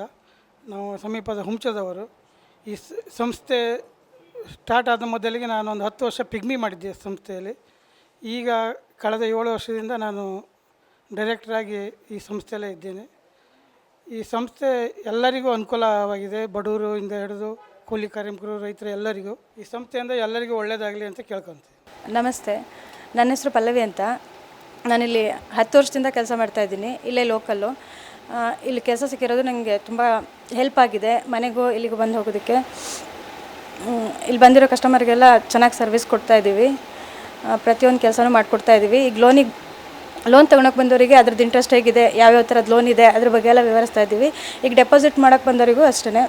ನಾವು ಸಮೀಪದ ಹುಂಚದವರು. ಈ ಸಂಸ್ಥೆ ಸ್ಟಾರ್ಟ್ ಆದ ಮೊದಲಿಗೆ ನಾನು ಒಂದು 10 ವರ್ಷ ಪಿಗ್ಮಿ ಮಾಡಿದ್ದೆ ಸಂಸ್ಥೆಯಲ್ಲಿ. ಈಗ ಕಳೆದ 7 ವರ್ಷದಿಂದ ನಾನು ಡೈರೆಕ್ಟ್ರಾಗಿ ಈ ಸಂಸ್ಥೆಯಲ್ಲೇ ಇದ್ದೇನೆ. ಈ ಸಂಸ್ಥೆ ಎಲ್ಲರಿಗೂ ಅನುಕೂಲವಾಗಿದೆ, ಬಡವರು ಇಂದ ಹಿಡಿದು ಕೂಲಿ ಕಾರ್ಮಿಕರು, ರೈತರು ಎಲ್ಲರಿಗೂ. ಈ ಸಂಸ್ಥೆಯಿಂದ ಎಲ್ಲರಿಗೂ ಒಳ್ಳೆಯದಾಗಲಿ ಅಂತ ಕೇಳ್ಕೊತೀವಿ. ನಮಸ್ತೆ, ನನ್ನ ಹೆಸರು ಪಲ್ಲವಿ ಅಂತ. ನಾನಿಲ್ಲಿ 10 ವರ್ಷದಿಂದ ಕೆಲಸ ಮಾಡ್ತಾಯಿದ್ದೀನಿ, ಇಲ್ಲೇ ಲೋಕಲ್ಲು. ಇಲ್ಲಿ ಕೆಲಸ ಸಿಕ್ಕಿರೋದು ನನಗೆ ತುಂಬ ಹೆಲ್ಪ್ ಆಗಿದೆ. ಮನೆಗೂ ಇಲ್ಲಿಗೂ ಬಂದು ಹೋಗೋದಕ್ಕೆ. ಇಲ್ಲಿ ಬಂದಿರೋ ಕಸ್ಟಮರ್ಗೆಲ್ಲ ಚೆನ್ನಾಗಿ ಸರ್ವಿಸ್ ಕೊಡ್ತಾಯಿದ್ದೀವಿ, ಪ್ರತಿಯೊಂದು ಕೆಲಸನೂ ಮಾಡಿಕೊಡ್ತಾಯಿದ್ದೀವಿ. ಈಗ ಲೋನ್ ತೊಗೊಳಕ್ಕೆ ಬಂದವರಿಗೆ ಅದ್ರದ್ದು ಇಂಟ್ರೆಸ್ಟ್ ಹೇಗಿದೆ, ಯಾವ್ಯಾವ ಥರದ್ದು ಲೋನ್ ಇದೆ ಅದ್ರ ಬಗ್ಗೆ ಎಲ್ಲ ವಿವರಿಸ್ತಾ ಇದ್ದೀವಿ. ಈಗ ಡೆಪಾಸಿಟ್ ಮಾಡೋಕ್ಕೆ ಬಂದವರಿಗೂ ಅಷ್ಟೇ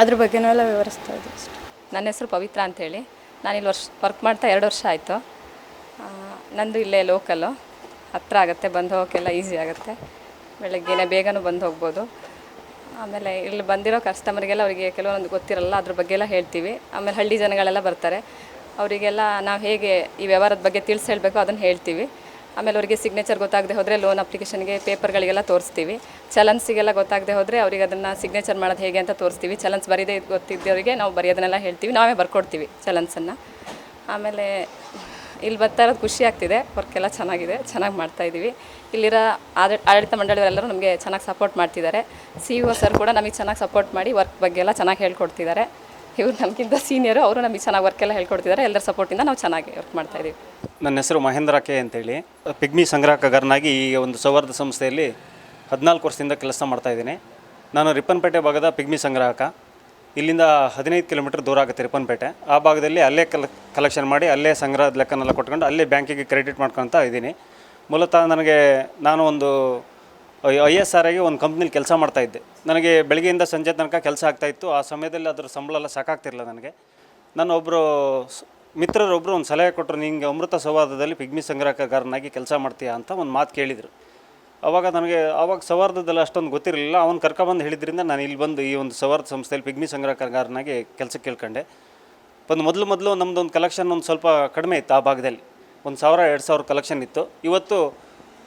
ಅದ್ರ ಬಗ್ಗೆನೂ ಎಲ್ಲ ವಿವರಿಸ್ತಾ ಇದ್ದೀವಿ ಅಷ್ಟೇ. ನನ್ನ ಹೆಸರು ಪವಿತ್ರ ಅಂಥೇಳಿ, ನಾನಿಲ್ಲಿ ವರ್ಕ್ ಮಾಡ್ತಾ 2 ವರ್ಷ ಆಯಿತು. ನಂದು ಇಲ್ಲೇ ಲೋಕಲ್ಲು, ಹತ್ತಿರ ಆಗುತ್ತೆ, ಬಂದು ಹೋಗೋಕ್ಕೆಲ್ಲ ಈಸಿ ಆಗುತ್ತೆ. ಬೆಳಗ್ಗೆನೇ ಬೇಗನೂ ಬಂದು ಹೋಗ್ಬೋದು. ಆಮೇಲೆ ಇಲ್ಲಿ ಬಂದಿರೋ ಕಸ್ಟಮರಿಗೆಲ್ಲ ಅವರಿಗೆ ಕೆಲವೊಂದು ಗೊತ್ತಿರಲ್ಲ, ಅದ್ರ ಬಗ್ಗೆ ಎಲ್ಲ ಹೇಳ್ತೀವಿ. ಆಮೇಲೆ ಹಳ್ಳಿ ಜನಗಳೆಲ್ಲ ಬರ್ತಾರೆ, ಅವರಿಗೆಲ್ಲ ನಾವು ಹೇಗೆ ಈ ವ್ಯವಹಾರದ ಬಗ್ಗೆ ತಿಳಿಸಿ ಹೇಳಬೇಕು ಅದನ್ನು ಹೇಳ್ತೀವಿ. ಆಮೇಲೆ ಅವರಿಗೆ ಸಿಗ್ನೇಚರ್ ಗೊತ್ತಾಗದೆ ಹೋದರೆ ಲೋನ್ ಅಪ್ಲಿಕೇಶನ್ಗೆ ಪೇಪರ್ಗಳಿಗೆಲ್ಲ ತೋರಿಸ್ತೀವಿ. ಚಲನ್ಸಿಗೆಲ್ಲ ಗೊತ್ತಾಗದೆ ಹೋದರೆ ಅವ್ರಿಗೆ ಅದನ್ನು ಸಿಗ್ನೇಚರ್ ಮಾಡೋದು ಹೇಗೆ ಅಂತ ತೋರಿಸ್ತೀವಿ. ಚಲನ್ಸ್ ಬರೀದೇ ಗೊತ್ತಿದ್ದವರಿಗೆ ನಾವು ಬರೆಯೋದನ್ನೆಲ್ಲ ಹೇಳ್ತೀವಿ, ನಾವೇ ಬರ್ಕೊಡ್ತೀವಿ ಚಲನ್ಸನ್ನು. ಆಮೇಲೆ ಇಲ್ಲಿ ಬರ್ತಾ ಇರೋದು ಖುಷಿ ಆಗ್ತಿದೆ, ವರ್ಕೆಲ್ಲ ಚೆನ್ನಾಗಿದೆ, ಚೆನ್ನಾಗಿ ಮಾಡ್ತಾಯಿದ್ದೀವಿ. ಇಲ್ಲಿರೋ ಆಡಳಿತ ಮಂಡಳಿಯವರೆಲ್ಲರೂ ನಮಗೆ ಚೆನ್ನಾಗಿ ಸಪೋರ್ಟ್ ಮಾಡ್ತಿದ್ದಾರೆ. CEO ಸರ್ ಕೂಡ ನಮಗೆ ಚೆನ್ನಾಗಿ ಸಪೋರ್ಟ್ ಮಾಡಿ ವರ್ಕ್ ಬಗ್ಗೆ ಎಲ್ಲ ಚೆನ್ನಾಗಿ ಹೇಳ್ಕೊಡ್ತಿದ್ದಾರೆ. ಇವರು ನಮಗಿಂತ ಸೀನಿಯರು, ಅವರು ನಮಗೆ ಚೆನ್ನಾಗಿ ವರ್ಕೆಲ್ಲ ಹೇಳ್ಕೊಡ್ತಿದ್ದಾರೆ. ಎಲ್ಲರ ಸಪೋರ್ಟಿಂದ ನಾವು ಚೆನ್ನಾಗಿ ವರ್ಕ್ ಮಾಡ್ತಾಯಿದ್ದೀವಿ. ನನ್ನ ಹೆಸರು ಮಹೇಂದ್ರ ಕೆ ಅಂತೇಳಿ, ಪಿಗ್ಮಿ ಸಂಗ್ರಾಹಕಗಾರನಾಗಿ ಈ ಒಂದು ಸೌಹಾರ್ದ ಸಂಸ್ಥೆಯಲ್ಲಿ 14 ವರ್ಷದಿಂದ ಕೆಲಸ ಮಾಡ್ತಾಯಿದ್ದೀನಿ. ನಾನು ರಿಪ್ಪನ್ಪೇಟೆ ಭಾಗದ ಪಿಗ್ಮಿ ಸಂಗ್ರಾಹಕ. ಇಲ್ಲಿಂದ 15 ಕಿಲೋಮೀಟರ್ ದೂರ ಆಗುತ್ತೆ ರಿಪ್ಪನ್ಪೇಟೆ. ಆ ಭಾಗದಲ್ಲಿ ಅಲ್ಲೇ ಕಲೆಕ್ಷನ್ ಮಾಡಿ ಅಲ್ಲೇ ಸಂಗ್ರಹದ ಲೆಕ್ಕನೆಲ್ಲ ಕೊಟ್ಕೊಂಡು ಅಲ್ಲೇ ಬ್ಯಾಂಕಿಗೆ ಕ್ರೆಡಿಟ್ ಮಾಡ್ಕೊಳ್ತಾ ಇದ್ದೀನಿ. ಮೂಲತಃ ನಾನು ಒಂದು ISR ಆಗಿ ಒಂದು ಕಂಪ್ನಿಲಿ ಕೆಲಸ ಮಾಡ್ತಾಯಿದ್ದೆ. ನನಗೆ ಬೆಳಗ್ಗೆಯಿಂದ ಸಂಜೆ ತನಕ ಕೆಲಸ ಆಗ್ತಾಯಿತ್ತು. ಆ ಸಮಯದಲ್ಲಿ ಅದರ ಸಂಬಳ ಎಲ್ಲ ಸಾಕಾಗ್ತಿರಲಿಲ್ಲ ನನಗೆ. ನನ್ನ ಒಬ್ಬರು ಮಿತ್ರರೊಬ್ಬರು ಒಂದು ಸಲಹೆ ಕೊಟ್ಟರು, ನಿಮಗೆ ಅಮೃತ ಸೌಹಾರ್ದದಲ್ಲಿ ಪಿಗ್ಮಿ ಸಂಗ್ರಾಹಕಗಾರನಾಗಿ ಕೆಲಸ ಮಾಡ್ತೀಯಾ ಅಂತ ಒಂದು ಮಾತು ಕೇಳಿದರು. ಆವಾಗ ಸೌಹಾರ್ದದಲ್ಲಿ ಅಷ್ಟೊಂದು ಗೊತ್ತಿರಲಿಲ್ಲ. ಅವನು ಕರ್ಕೊಬಂದು ಹೇಳಿದ್ರಿಂದ ನಾನು ಇಲ್ಲಿ ಬಂದು ಈ ಒಂದು ಸೌಹಾರ್ದ ಸಂಸ್ಥೆಯಲ್ಲಿ ಪಿಗ್ಮಿ ಸಂಗ್ರಾಹಕಗಾರನಾಗಿ ಕೆಲಸಕ್ಕೆ ಕೇಳ್ಕೊಂಡೆ. ಮೊದಲು ನಮ್ಮದೊಂದು ಕಲೆಕ್ಷನ್ ಒಂದು ಸ್ವಲ್ಪ ಕಡಿಮೆ ಇತ್ತು. ಆ ಭಾಗದಲ್ಲಿ 1,000-2,000 ಕಲೆಕ್ಷನ್ ಇತ್ತು. ಇವತ್ತು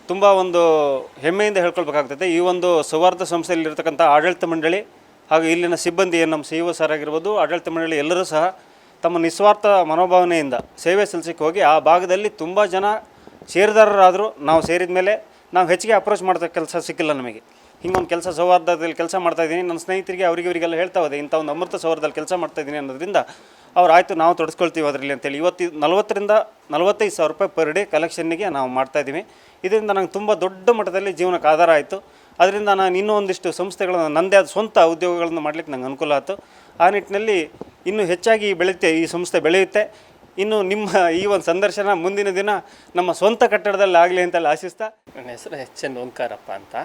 ತುಂಬ ಒಂದು ಹೆಮ್ಮೆಯಿಂದ ಹೇಳ್ಕೊಳ್ಬೇಕಾಗ್ತದೆ, ಈ ಒಂದು ಸೌಹಾರ್ದ ಸಂಸ್ಥೆಯಲ್ಲಿರ್ತಕ್ಕಂಥ ಆಡಳಿತ ಮಂಡಳಿ ಹಾಗೂ ಇಲ್ಲಿನ ಸಿಬ್ಬಂದಿ, ನಮ್ಮ CEO ಸರ್ ಆಗಿರ್ಬೋದು, ಆಡಳಿತ ಮಂಡಳಿ ಎಲ್ಲರೂ ಸಹ ತಮ್ಮ ನಿಸ್ವಾರ್ಥ ಮನೋಭಾವನೆಯಿಂದ ಸೇವೆ ಸಲ್ಲಿಸಕ್ಕೆ ಹೋಗಿ ಆ ಭಾಗದಲ್ಲಿ ತುಂಬ ಜನ ಷೇರುದಾರರಾದರೂ ನಾವು ಸೇರಿದ ಮೇಲೆ ನಾವು ಹೆಚ್ಚಿಗೆ ಅಪ್ರೋಚ್ ಮಾಡ್ತಾ ಕೆಲಸ ಸಿಕ್ಕಿಲ್ಲ ನಮಗೆ. ಹಿಂಗೊಂದು ಕೆಲಸ ಸೌಹಾರ್ದದಲ್ಲಿ ಕೆಲಸ ಮಾಡ್ತಾಯಿದ್ದೀನಿ, ನನ್ನ ಸ್ನೇಹಿತರಿಗೆ ಇವರಿಗೆಲ್ಲ ಹೇಳ್ತಾ ಹೋದೆ, ಇಂಥ ಒಂದು ಅಮೃತ ಸೌಹಾರ್ದದಲ್ಲಿ ಕೆಲಸ ಮಾಡ್ತಾಯಿದ್ದೀನಿ ಅನ್ನೋದ್ರಿಂದ ಅವ್ರು ಆಯಿತು ನಾವು ತೊಡಸ್ಕೊಳ್ತೀವಿ ಅದರಲ್ಲಿ ಅಂತೇಳಿ ಇವತ್ತು 40,000-45,000 ರೂಪಾಯಿ ಪರ್ ಡೇ ಕಲೆಕ್ಷನ್ನಿಗೆ ನಾವು ಮಾಡ್ತಾಯಿದ್ದೀವಿ. ಇದರಿಂದ ನಂಗೆ ತುಂಬ ದೊಡ್ಡ ಮಟ್ಟದಲ್ಲಿ ಜೀವನಕ್ಕೆ ಆಧಾರ ಆಯಿತು. ಅದರಿಂದ ನಾನು ಇನ್ನೂ ಒಂದಿಷ್ಟು ಸಂಸ್ಥೆಗಳನ್ನು ನನ್ನದೇ ಆದ ಸ್ವಂತ ಉದ್ಯೋಗಗಳನ್ನು ಮಾಡಲಿಕ್ಕೆ ನಂಗೆ ಅನುಕೂಲ ಆಯಿತು. ಆ ನಿಟ್ಟಿನಲ್ಲಿ ಇನ್ನೂ ಹೆಚ್ಚಾಗಿ ಈ ಸಂಸ್ಥೆ ಬೆಳೆಯುತ್ತೆ. ಇನ್ನು ನಿಮ್ಮ ಈ ಒಂದು ಸಂದರ್ಶನ ಮುಂದಿನ ದಿನ ನಮ್ಮ ಸ್ವಂತ ಕಟ್ಟಡದಲ್ಲಿ ಆಗಲಿ ಅಂತೇಳಿ ಆಶಿಸ್ತಾ. ನನ್ನ ಹೆಸರು HN ಓಂಕಾರಪ್ಪ ಅಂತ.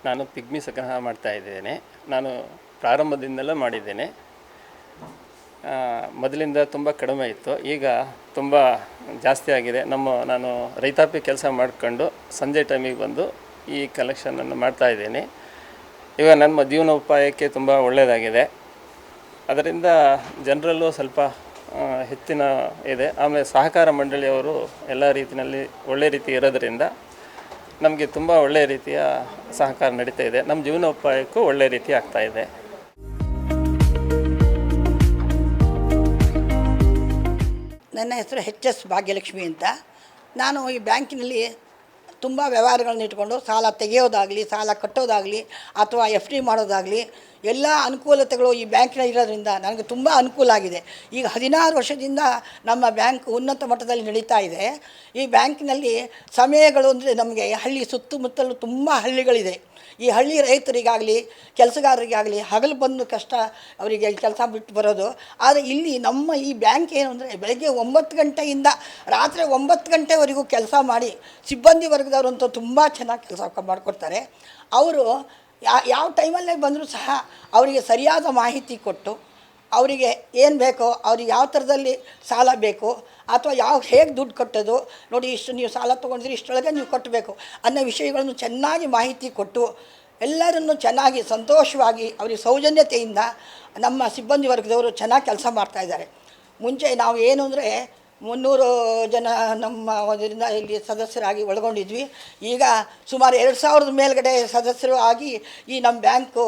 ನಾನು ಪಿಗ್ಮಿ ಸಂಗ್ರಹ ಮಾಡ್ತಾಯಿದ್ದೇನೆ. ನಾನು ಪ್ರಾರಂಭದಿಂದಲೂ ಮಾಡಿದ್ದೇನೆ. ಮೊದಲಿಂದ ತುಂಬ ಕಡಿಮೆ ಇತ್ತು, ಈಗ ತುಂಬ ಜಾಸ್ತಿ ಆಗಿದೆ. ನಾನು ರೈತಾಪಿ ಕೆಲಸ ಮಾಡಿಕೊಂಡು ಸಂಜೆ ಟೈಮಿಗೆ ಬಂದು ಈ ಕಲೆಕ್ಷನನ್ನು ಮಾಡ್ತಾಯಿದ್ದೀನಿ. ಈಗ ನಮ್ಮ ಜೀವನೋಪಾಯಕ್ಕೆ ತುಂಬ ಒಳ್ಳೆಯದಾಗಿದೆ. ಅದರಿಂದ ಜನರಲ್ಲೂ ಸ್ವಲ್ಪ ಹೆಚ್ಚಿನ ಇದೆ. ಆಮೇಲೆ ಸಹಕಾರ ಮಂಡಳಿಯವರು ಎಲ್ಲ ರೀತಿಯಲ್ಲಿ ಒಳ್ಳೆ ರೀತಿ ಇರೋದರಿಂದ ನಮಗೆ ತುಂಬ ಒಳ್ಳೆಯ ರೀತಿಯ ಸಹಕಾರ ನಡೀತಾ ಇದೆ. ನಮ್ಮ ಜೀವನೋಪಾಯಕ್ಕೂ ಒಳ್ಳೆ ರೀತಿ ಆಗ್ತಾಯಿದೆ. ನನ್ನ ಹೆಸರು HS ಭಾಗ್ಯಲಕ್ಷ್ಮಿ ಅಂತ. ನಾನು ಈ ಬ್ಯಾಂಕಿನಲ್ಲಿ ತುಂಬ ವ್ಯವಹಾರಗಳನ್ನ ಇಟ್ಕೊಂಡು ಸಾಲ ತೆಗೆಯೋದಾಗಲಿ, ಸಾಲ ಕಟ್ಟೋದಾಗಲಿ, ಅಥವಾ FD ಮಾಡೋದಾಗಲಿ ಎಲ್ಲ ಅನುಕೂಲತೆಗಳು ಈ ಬ್ಯಾಂಕಿನಲ್ಲಿ ಇರೋದ್ರಿಂದ ನನಗೆ ತುಂಬ ಅನುಕೂಲ ಆಗಿದೆ. ಈಗ 16 ವರ್ಷದಿಂದ ನಮ್ಮ ಬ್ಯಾಂಕ್ ಉನ್ನತ ಮಟ್ಟದಲ್ಲಿ ನಡೀತಾ ಇದೆ. ಈ ಬ್ಯಾಂಕಿನಲ್ಲಿ ಸಮಯಗಳು ಅಂದರೆ ನಮಗೆ ಹಳ್ಳಿ ಸುತ್ತಮುತ್ತಲು ತುಂಬ ಹಳ್ಳಿಗಳಿದೆ. ಈ ಹಳ್ಳಿ ರೈತರಿಗಾಗಲಿ ಕೆಲಸಗಾರರಿಗಾಗಲಿ ಹಗಲು ಬಂದು ಕಷ್ಟ ಅವರಿಗೆ ಕೆಲಸ ಬಿಟ್ಟು ಬರೋದು. ಆದರೆ ಇಲ್ಲಿ ನಮ್ಮ ಈ ಬ್ಯಾಂಕ್ ಏನು ಅಂದರೆ ಬೆಳಗ್ಗೆ 9 ಗಂಟೆಯಿಂದ ರಾತ್ರಿ 9 ಗಂಟೆವರೆಗೂ ಕೆಲಸ ಮಾಡಿ ಸಿಬ್ಬಂದಿ ವರ್ಗದವರಂತೂ ತುಂಬ ಚೆನ್ನಾಗಿ ಕೆಲಸ ಮಾಡಿಕೊಡ್ತಾರೆ. ಅವರು ಯಾವ ಟೈಮಲ್ಲೇ ಬಂದರೂ ಸಹ ಅವರಿಗೆ ಸರಿಯಾದ ಮಾಹಿತಿ ಕೊಟ್ಟು ಅವರಿಗೆ ಏನು ಬೇಕೋ, ಅವ್ರಿಗೆ ಯಾವ ಥರದಲ್ಲಿ ಸಾಲ ಬೇಕು ಅಥವಾ ಹೇಗೆ ದುಡ್ಡು ಕಟ್ಟೋದು, ನೋಡಿ ಇಷ್ಟು ನೀವು ಸಾಲ ತೊಗೊಂಡಿದ್ರೆ ಇಷ್ಟೊಳಗೆ ನೀವು ಕಟ್ಟಬೇಕು ಅನ್ನೋ ವಿಷಯಗಳನ್ನು ಚೆನ್ನಾಗಿ ಮಾಹಿತಿ ಕೊಟ್ಟು ಎಲ್ಲರನ್ನು ಚೆನ್ನಾಗಿ ಸಂತೋಷವಾಗಿ ಅವರಿಗೆ ಸೌಜನ್ಯತೆಯಿಂದ ನಮ್ಮ ಸಿಬ್ಬಂದಿ ವರ್ಗದವರು ಚೆನ್ನಾಗಿ ಕೆಲಸ ಮಾಡ್ತಾಯಿದ್ದಾರೆ. ಮುಂಚೆ ನಾವು ಏನು ಅಂದರೆ 300 ಜನ ನಮ್ಮ ಇದರಿಂದ ಇಲ್ಲಿ ಸದಸ್ಯರಾಗಿ ಒಳಗೊಂಡಿದ್ವಿ. ಈಗ ಸುಮಾರು 2,000 ಮೇಲ್ಗಡೆ ಸದಸ್ಯರು ಆಗಿ ಈ ನಮ್ಮ ಬ್ಯಾಂಕು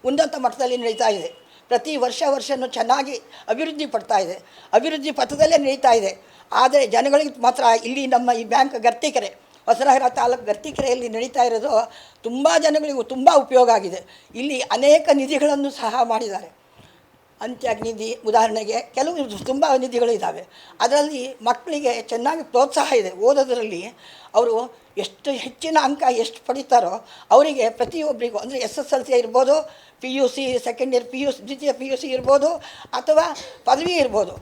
ಉನ್ನತ ಮಟ್ಟದಲ್ಲಿ ನಡೀತಾ ಇದೆ. ಪ್ರತಿ ವರ್ಷವೂ ಚೆನ್ನಾಗಿ ಅಭಿವೃದ್ಧಿ ಪಡ್ತಾ ಇದೆ, ಅಭಿವೃದ್ಧಿ ಪಥದಲ್ಲೇ ನಡೀತಾ ಇದೆ. ಆದರೆ ಜನಗಳಿಗೆ ಮಾತ್ರ ಇಲ್ಲಿ ನಮ್ಮ ಈ ಬ್ಯಾಂಕ್ ಗರ್ತಿಕೆರೆ, ಹೊಸನಗರ ತಾಲೂಕು ಗರ್ತಿಕೆರೆಯಲ್ಲಿ ನಡೀತಾ ಇರೋದು ತುಂಬ ಜನಗಳಿಗೂ ತುಂಬ ಉಪಯೋಗ ಆಗಿದೆ. ಇಲ್ಲಿ ಅನೇಕ ನಿಧಿಗಳನ್ನು ಸಹ ಮಾಡಿದ್ದಾರೆ. ಅಂತ್ಯನಿಧಿ ಉದಾಹರಣೆಗೆ ಕೆಲವು ತುಂಬ ನಿಧಿಗಳು ಇದ್ದಾವೆ. ಅದರಲ್ಲಿ ಮಕ್ಕಳಿಗೆ ಚೆನ್ನಾಗಿ ಪ್ರೋತ್ಸಾಹ ಇದೆ ಓದೋದರಲ್ಲಿ. ಅವರು ಎಷ್ಟು ಹೆಚ್ಚಿನ ಅಂಕ ಎಷ್ಟು ಪಡಿತಾರೋ ಅವರಿಗೆ ಪ್ರತಿಯೊಬ್ಬರಿಗೂ ಅಂದರೆ SSLC ಇರ್ಬೋದು, PUC ಸೆಕೆಂಡ್ ಇಯರ್ ದ್ವಿತೀಯ PUC ಇರ್ಬೋದು, ಅಥವಾ ಪದವಿ ಇರ್ಬೋದು,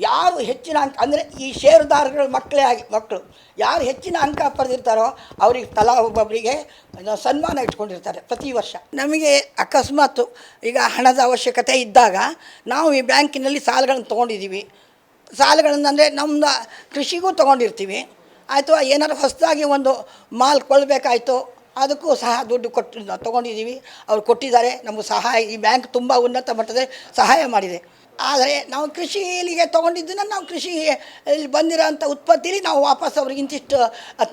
ಯಾರು ಹೆಚ್ಚಿನ ಅಂಕ ಅಂದರೆ ಈ ಷೇರುದಾರಗಳ ಮಕ್ಕಳು ಯಾರು ಹೆಚ್ಚಿನ ಅಂಕ ಪಡೆದಿರ್ತಾರೋ ಅವ್ರಿಗೆ ತಲಾ ಒಬ್ಬೊಬ್ಬರಿಗೆ ಸನ್ಮಾನ ಇಟ್ಕೊಂಡಿರ್ತಾರೆ ಪ್ರತಿ ವರ್ಷ. ನಮಗೆ ಅಕಸ್ಮಾತ್ ಈಗ ಹಣದ ಅವಶ್ಯಕತೆ ಇದ್ದಾಗ ನಾವು ಈ ಬ್ಯಾಂಕಿನಲ್ಲಿ ಸಾಲಗಳನ್ನು ತೊಗೊಂಡಿದ್ದೀವಿ. ಸಾಲಗಳನ್ನು ಅಂದರೆ ನಮ್ಮದು ಕೃಷಿಗೂ ತೊಗೊಂಡಿರ್ತೀವಿ, ಆಯಿತು. ಏನಾದ್ರು ಹೊಸದಾಗಿ ಒಂದು ಮಾಲ್ ಕೊಳ್ಳಬೇಕಾಯ್ತು, ಅದಕ್ಕೂ ಸಹ ದುಡ್ಡು ಕೊಟ್ಟು ತೊಗೊಂಡಿದ್ದೀವಿ. ಅವ್ರು ಕೊಟ್ಟಿದ್ದಾರೆ, ನಮಗೆ ಸಹಾಯ, ಈ ಬ್ಯಾಂಕ್ ತುಂಬ ಉನ್ನತ ಮಟ್ಟದ ಸಹಾಯ ಮಾಡಿದೆ. ಆದರೆ ನಾವು ಕೃಷಿಗೆ ತೊಗೊಂಡಿದ್ದನ್ನು ನಾವು ಕೃಷಿಯಲ್ಲಿ ಬಂದಿರೋಂಥ ಉತ್ಪತ್ತಿಲಿ ನಾವು ವಾಪಸ್ ಅವ್ರಿಗೆ ಇಂತಿಷ್ಟು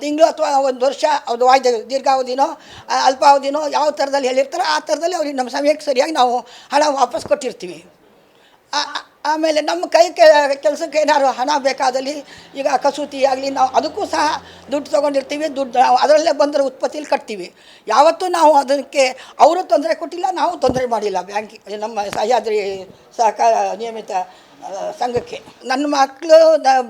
ತಿಂಗಳು ಅಥವಾ ಒಂದು ವರ್ಷ ಅದು ವಾಯ್ದೆ ದೀರ್ಘಾವಧಿನೋ ಅಲ್ಪಾವಧಿನೋ ಯಾವ ಥರದಲ್ಲಿ ಹೇಳಿರ್ತಾರೋ ಆ ಥರದಲ್ಲಿ ಅವ್ರಿಗೆ ನಮ್ಮ ಸಮಯಕ್ಕೆ ಸರಿಯಾಗಿ ನಾವು ಹಣ ವಾಪಸ್ ಕೊಟ್ಟಿರ್ತೀವಿ. ಆಮೇಲೆ ನಮ್ಮ ಕೆಲಸಕ್ಕೆ ಏನಾದ್ರು ಹಣ ಬೇಕಾದಲ್ಲಿ, ಈಗ ಕಸೂತಿ ಆಗಲಿ, ನಾವು ಅದಕ್ಕೂ ಸಹ ದುಡ್ಡು ತೊಗೊಂಡಿರ್ತೀವಿ. ದುಡ್ಡು ನಾವು ಅದರಲ್ಲೇ ಬಂದರೆ ಉತ್ಪತ್ತಿಲಿ ಕಟ್ತೀವಿ. ಯಾವತ್ತೂ ನಾವು ಅದಕ್ಕೆ ಅವರು ತೊಂದರೆ ಕೊಟ್ಟಿಲ್ಲ, ನಾವು ತೊಂದರೆ ಮಾಡಿಲ್ಲ ಬ್ಯಾಂಕಿಗೆ, ನಮ್ಮ ಸಹ್ಯಾದ್ರಿ ಸಹಕಾರ ನಿಯಮಿತ ಸಂಘಕ್ಕೆ. ನನ್ನ ಮಕ್ಕಳು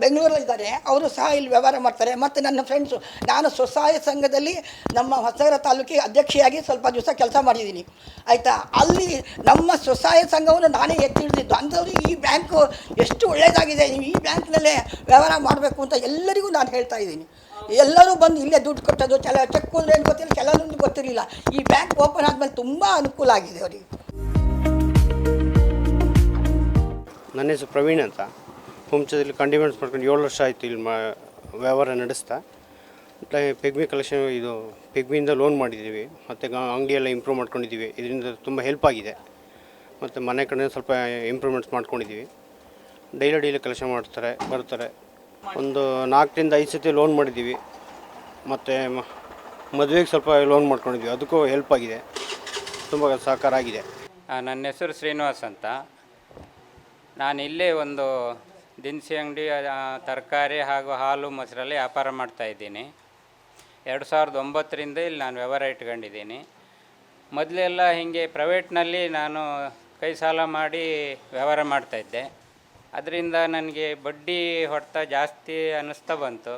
ಬೆಂಗಳೂರಲ್ಲಿದ್ದಾರೆ, ಅವರು ಸಹ ಇಲ್ಲಿ ವ್ಯವಹಾರ ಮಾಡ್ತಾರೆ. ಮತ್ತು ನನ್ನ ಫ್ರೆಂಡ್ಸು, ನಾನು ಸ್ವಸಹಾಯ ಸಂಘದಲ್ಲಿ ನಮ್ಮ ಹೊಸನಗರ ತಾಲೂಕಿಗೆ ಅಧ್ಯಕ್ಷೆಯಾಗಿ ಸ್ವಲ್ಪ ದಿವಸ ಕೆಲಸ ಮಾಡಿದ್ದೀನಿ, ಆಯಿತಾ. ಅಲ್ಲಿ ನಮ್ಮ ಸ್ವಸಹಾಯ ಸಂಘವನ್ನು ನಾನೇ ಎತ್ತಿ ಹಿಡಿದಿದ್ದು. ಅಂಥವ್ರಿಗೆ ಈ ಬ್ಯಾಂಕು ಎಷ್ಟು ಒಳ್ಳೆಯದಾಗಿದೆ, ನೀವು ಈ ಬ್ಯಾಂಕ್ನಲ್ಲೇ ವ್ಯವಹಾರ ಮಾಡಬೇಕು ಅಂತ ಎಲ್ಲರಿಗೂ ನಾನು ಹೇಳ್ತಾ ಇದ್ದೀನಿ. ಎಲ್ಲರೂ ಬಂದು ಇಲ್ಲೇ ದುಡ್ಡು ಕೊಟ್ಟೋದು, ಚೆಕ್ ಅಂದರೆ ಏನು ಗೊತ್ತಿಲ್ಲ, ಕೆಲವೊಂದು ಗೊತ್ತಿರಲಿಲ್ಲ. ಈ ಬ್ಯಾಂಕ್ ಓಪನ್ ಆದಮೇಲೆ ತುಂಬ ಅನುಕೂಲ ಆಗಿದೆ ಅವರಿಗೆ. ನನ್ನ ಹೆಸರು ಪ್ರವೀಣ್ ಅಂತ. ಹುಂಚದಲ್ಲಿ ಕಂಡಿಮೆಂಟ್ಸ್ ಮಾಡ್ಕೊಂಡು 7 ವರ್ಷ ಆಯಿತು ಇಲ್ಲಿ ವ್ಯವಹಾರ ನಡೆಸ್ತಾ. ಪಿಗ್ಮಿ ಕಲೆಕ್ಷನ್, ಇದು ಪಿಗ್ಮಿಯಿಂದ ಲೋನ್ ಮಾಡಿದ್ದೀವಿ, ಮತ್ತು ಅಂಗಡಿಯೆಲ್ಲ ಇಂಪ್ರೂವ್ ಮಾಡ್ಕೊಂಡಿದ್ದೀವಿ. ಇದರಿಂದ ತುಂಬ ಹೆಲ್ಪ್ ಆಗಿದೆ. ಮತ್ತು ಮನೆ ಕಡೆ ಸ್ವಲ್ಪ ಇಂಪ್ರೂವ್ಮೆಂಟ್ಸ್ ಮಾಡ್ಕೊಂಡಿದ್ದೀವಿ. ಡೈಲಿ ಕಲೆಕ್ಷನ್ ಬರ್ತಾರೆ. ಒಂದು 4 ರಿಂದ 5 ಸತಿ ಲೋನ್ ಮಾಡಿದ್ದೀವಿ. ಮತ್ತು ಮದುವೆಗೆ ಸ್ವಲ್ಪ ಲೋನ್ ಮಾಡ್ಕೊಂಡಿದ್ದೀವಿ, ಅದಕ್ಕೂ ಹೆಲ್ಪ್ ಆಗಿದೆ, ತುಂಬ ಸಹಕಾರ ಆಗಿದೆ. ನನ್ನ ಹೆಸರು ಶ್ರೀನಿವಾಸ್ ಅಂತ. ನಾನು ಇಲ್ಲೇ ಒಂದು ದಿನಸಿ ಅಂಗಡಿ, ತರಕಾರಿ ಹಾಗೂ ಹಾಲು ಮೊಸರಲ್ಲಿ ವ್ಯಾಪಾರ ಮಾಡ್ತಾಯಿದ್ದೀನಿ. 2009ರಿಂದ ಇಲ್ಲಿ ನಾನು ವ್ಯವಹಾರ ಇಟ್ಕೊಂಡಿದ್ದೀನಿ. ಮೊದಲೆಲ್ಲ ಹೀಗೆ ಪ್ರೈವೇಟ್ನಲ್ಲಿ ನಾನು ಕೈ ಸಾಲ ಮಾಡಿ ವ್ಯವಹಾರ ಮಾಡ್ತಾಯಿದ್ದೆ. ಅದರಿಂದ ನನಗೆ ಬಡ್ಡಿ ಹೊಡೆತ ಜಾಸ್ತಿ ಅನ್ನಿಸ್ತಾ ಬಂತು.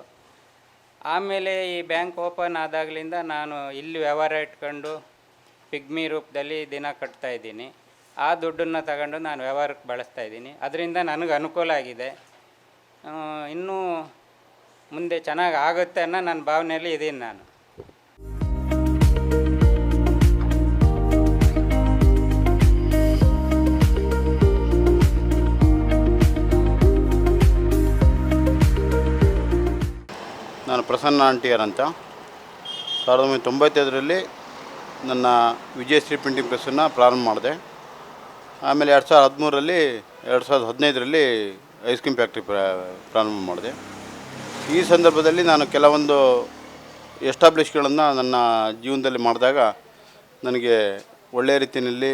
ಆಮೇಲೆ ಈ ಬ್ಯಾಂಕ್ ಓಪನ್ ಆದಾಗಲಿಂದ ನಾನು ಇಲ್ಲಿ ವ್ಯವಹಾರ ಇಟ್ಕೊಂಡು ಪಿಗ್ಮಿ ರೂಪದಲ್ಲಿ ದಿನ ಕಟ್ತಾಯಿದ್ದೀನಿ. ಆ ದುಡ್ಡನ್ನು ತಗೊಂಡು ನಾನು ವ್ಯವಹಾರಕ್ಕೆ ಬಳಸ್ತಾ ಇದ್ದೀನಿ. ಅದರಿಂದ ನನಗೆ ಅನುಕೂಲ ಆಗಿದೆ. ಇನ್ನೂ ಮುಂದೆ ಚೆನ್ನಾಗಿ ಆಗುತ್ತೆ ಅನ್ನೋ ನನ್ನ ಭಾವನೆಯಲ್ಲಿ ಇದ್ದೀನಿ ನಾನು. ನಾನು ಪ್ರಸನ್ನ ಆಂಟಿಯರ್ ಅಂತ. 1995ರಲ್ಲಿ ನನ್ನ ವಿಜಯಶ್ರೀ ಪ್ರಿಂಟಿಂಗ್ ಪ್ರೆಸ್ಸನ್ನು ಪ್ರಾರಂಭ ಮಾಡಿದೆ. ಆಮೇಲೆ 2015ರಲ್ಲಿ ಐಸ್ ಕ್ರೀಮ್ ಫ್ಯಾಕ್ಟ್ರಿ ಪ್ರಾರಂಭ ಮಾಡಿದೆ. ಈ ಸಂದರ್ಭದಲ್ಲಿ ನಾನು ಕೆಲವೊಂದು ಎಸ್ಟಾಬ್ಲಿಷ್ಗಳನ್ನು ನನ್ನ ಜೀವನದಲ್ಲಿ ಮಾಡಿದಾಗ ನನಗೆ ಒಳ್ಳೆಯ ರೀತಿಯಲ್ಲಿ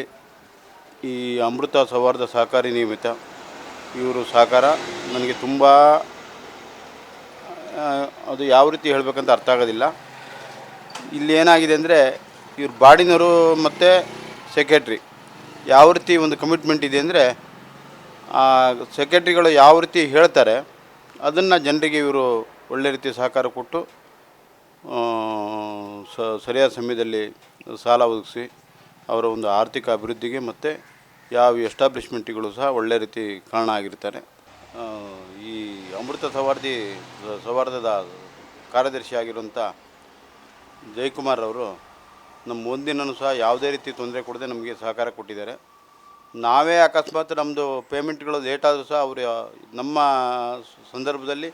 ಈ ಅಮೃತ ಸೌಹಾರ್ದ ಸಹಕಾರಿ ನಿಯಮಿತ ಇವರು ಸಹಕಾರ ನನಗೆ ತುಂಬ, ಅದು ಯಾವ ರೀತಿ ಹೇಳಬೇಕಂತ ಅರ್ಥ ಆಗೋದಿಲ್ಲ. ಇಲ್ಲಿ ಏನಾಗಿದೆ ಅಂದರೆ ಇವ್ರ ಬಾಡಿನವರು ಮತ್ತು ಸೆಕ್ರೆಟ್ರಿ ಯಾವ ರೀತಿ ಒಂದು ಕಮಿಟ್ಮೆಂಟ್ ಇದೆ ಅಂದರೆ, ಆ ಸೆಕ್ರೆಟ್ರಿಗಳು ಯಾವ ರೀತಿ ಹೇಳ್ತಾರೆ ಅದನ್ನು ಜನರಿಗೆ ಇವರು ಒಳ್ಳೆ ರೀತಿ ಸಹಕಾರ ಕೊಟ್ಟು ಸರಿಯಾದ ಸಮಯದಲ್ಲಿ ಸಾಲ ಒದಗಿಸಿ ಅವರ ಒಂದು ಆರ್ಥಿಕ ಅಭಿವೃದ್ಧಿಗೆ ಮತ್ತು ಯಾವ ಎಸ್ಟಾಬ್ಲಿಷ್ಮೆಂಟ್ಗಳು ಸಹ ಒಳ್ಳೆ ರೀತಿ ಕಾರಣ ಆಗಿರ್ತಾರೆ. ಈ ಅಮೃತ ಸೌಹಾರ್ದದ ಕಾರ್ಯದರ್ಶಿ ಆಗಿರುವಂಥ ಜಯಕುಮಾರ್ ಅವರು ನಮ್ಮ ಒಂದಿನೂ ಸಹ ಯಾವುದೇ ರೀತಿ ತೊಂದರೆ ಕೊಡದೆ ನಮಗೆ ಸಹಕಾರ ಕೊಟ್ಟಿದ್ದಾರೆ. ನಾವೇ ಅಕಸ್ಮಾತ್ ನಮ್ಮದು ಪೇಮೆಂಟ್ಗಳು ಲೇಟ್ ಆದರೂ ಸಹ ಅವರು ನಮ್ಮ ಸಂದರ್ಭದಲ್ಲಿ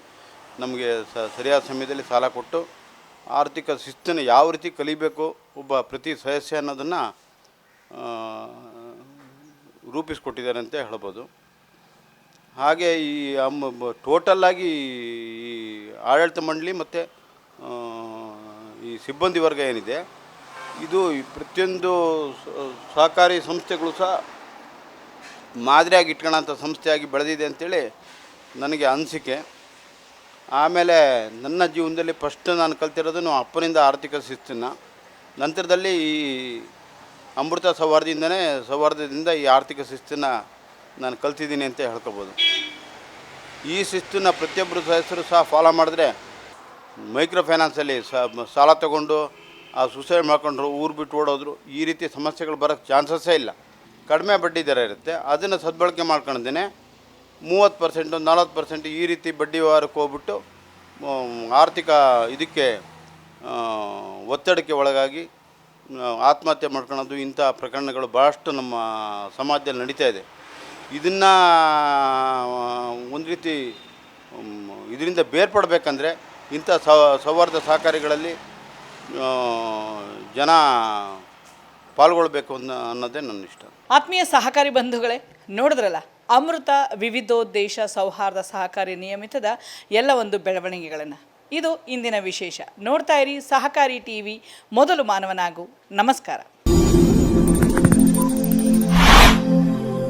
ನಮಗೆ ಸರಿಯಾದ ಸಮಯದಲ್ಲಿ ಸಾಲ ಕೊಟ್ಟು ಆರ್ಥಿಕ ಶಿಸ್ತನ್ನು ಯಾವ ರೀತಿ ಕಲಿಬೇಕು ಒಬ್ಬ ಪ್ರತಿ ಸದಸ್ಯ ಅನ್ನೋದನ್ನು ರೂಪಿಸಿಕೊಟ್ಟಿದ್ದಾರೆ ಅಂತ ಹೇಳ್ಬೋದು. ಹಾಗೆ ಈ ಟೋಟಲ್ಲಾಗಿ ಈ ಆಡಳಿತ ಮಂಡಳಿ ಮತ್ತು ಈ ಸಿಬ್ಬಂದಿ ವರ್ಗ ಏನಿದೆ ಇದು ಪ್ರತಿಯೊಂದು ಸಹಕಾರಿ ಸಂಸ್ಥೆಗಳು ಸಹ ಮಾದರಿಯಾಗಿ ಇಟ್ಕೊಳ್ಳೋಂಥ ಸಂಸ್ಥೆಯಾಗಿ ಬೆಳೆದಿದೆ ಅಂಥೇಳಿ ನನಗೆ ಅನಿಸಿಕೆ. ಆಮೇಲೆ ನನ್ನ ಜೀವನದಲ್ಲಿ ಫಸ್ಟ್ ನಾನು ಕಲ್ತಿರೋದು ಅಪ್ಪನಿಂದ ಆರ್ಥಿಕ ಶಿಸ್ತನ್ನು, ನಂತರದಲ್ಲಿ ಈ ಅಮೃತ ಸೌಹಾರ್ದದಿಂದ ಈ ಆರ್ಥಿಕ ಶಿಸ್ತನ್ನು ನಾನು ಕಲ್ತಿದ್ದೀನಿ ಅಂತ ಹೇಳ್ಕೊಬೋದು. ಈ ಶಿಸ್ತನ್ನು ಪ್ರತಿಯೊಬ್ಬರು ಸದಸ್ಯರು ಸಹ ಫಾಲೋ ಮಾಡಿದ್ರೆ ಮೈಕ್ರೋ ಫೈನಾನ್ಸಲ್ಲಿ ಸಾಲ ತಗೊಂಡು ಆ ಸುಸೈಡ್ ಮಾಡ್ಕೊಂಡ್ರು, ಊರು ಬಿಟ್ಟು ಓಡೋದ್ರು, ಈ ರೀತಿ ಸಮಸ್ಯೆಗಳು ಬರೋಕ್ಕೆ ಚಾನ್ಸಸ್ಸೇ ಇಲ್ಲ. ಕಡಿಮೆ ಬಡ್ಡಿ ದರ ಇರುತ್ತೆ, ಅದನ್ನು ಸದ್ಬಳಕೆ ಮಾಡ್ಕೊಂಡಿದ್ದೇನೆ 30%, 40% ಈ ರೀತಿ ಬಡ್ಡಿ ವ್ಯವಹಾರಕ್ಕೆ ಹೋಗ್ಬಿಟ್ಟು ಆರ್ಥಿಕ ಇದಕ್ಕೆ ಒತ್ತಡಕ್ಕೆ ಒಳಗಾಗಿ ಆತ್ಮಹತ್ಯೆ ಮಾಡ್ಕೊಳ್ಳೋದು, ಇಂಥ ಪ್ರಕರಣಗಳು ಭಾಳಷ್ಟು ನಮ್ಮ ಸಮಾಜದಲ್ಲಿ ನಡೀತಾ ಇದೆ. ಇದನ್ನು ಒಂದು ರೀತಿ ಇದರಿಂದ ಬೇರ್ಪಡಬೇಕಂದ್ರೆ ಇಂಥ ಸೌಹಾರ್ದ ಸಹಕಾರಿಗಳಲ್ಲಿ ಜನ ಪಾಲ್ಗೊಳ್ಬೇಕು ಅನ್ನೋದೇ ನನ್ನ ಇಷ್ಟ. ಆತ್ಮೀಯ ಸಹಕಾರಿ ಬಂಧುಗಳೇ, ನೋಡಿದ್ರಲ್ಲ ಅಮೃತ ವಿವಿಧೋದ್ದೇಶ ಸೌಹಾರ್ದ ಸಹಕಾರಿ ನಿಯಮಿತದ ಎಲ್ಲ ಒಂದು ಬೆಳವಣಿಗೆಗಳನ್ನು. ಇದು ಇಂದಿನ ವಿಶೇಷ. ನೋಡ್ತಾ ಇರಿ ಸಹಕಾರಿ ಟಿವಿ, ಮೊದಲು ಮಾನವನಾಗು. ನಮಸ್ಕಾರ.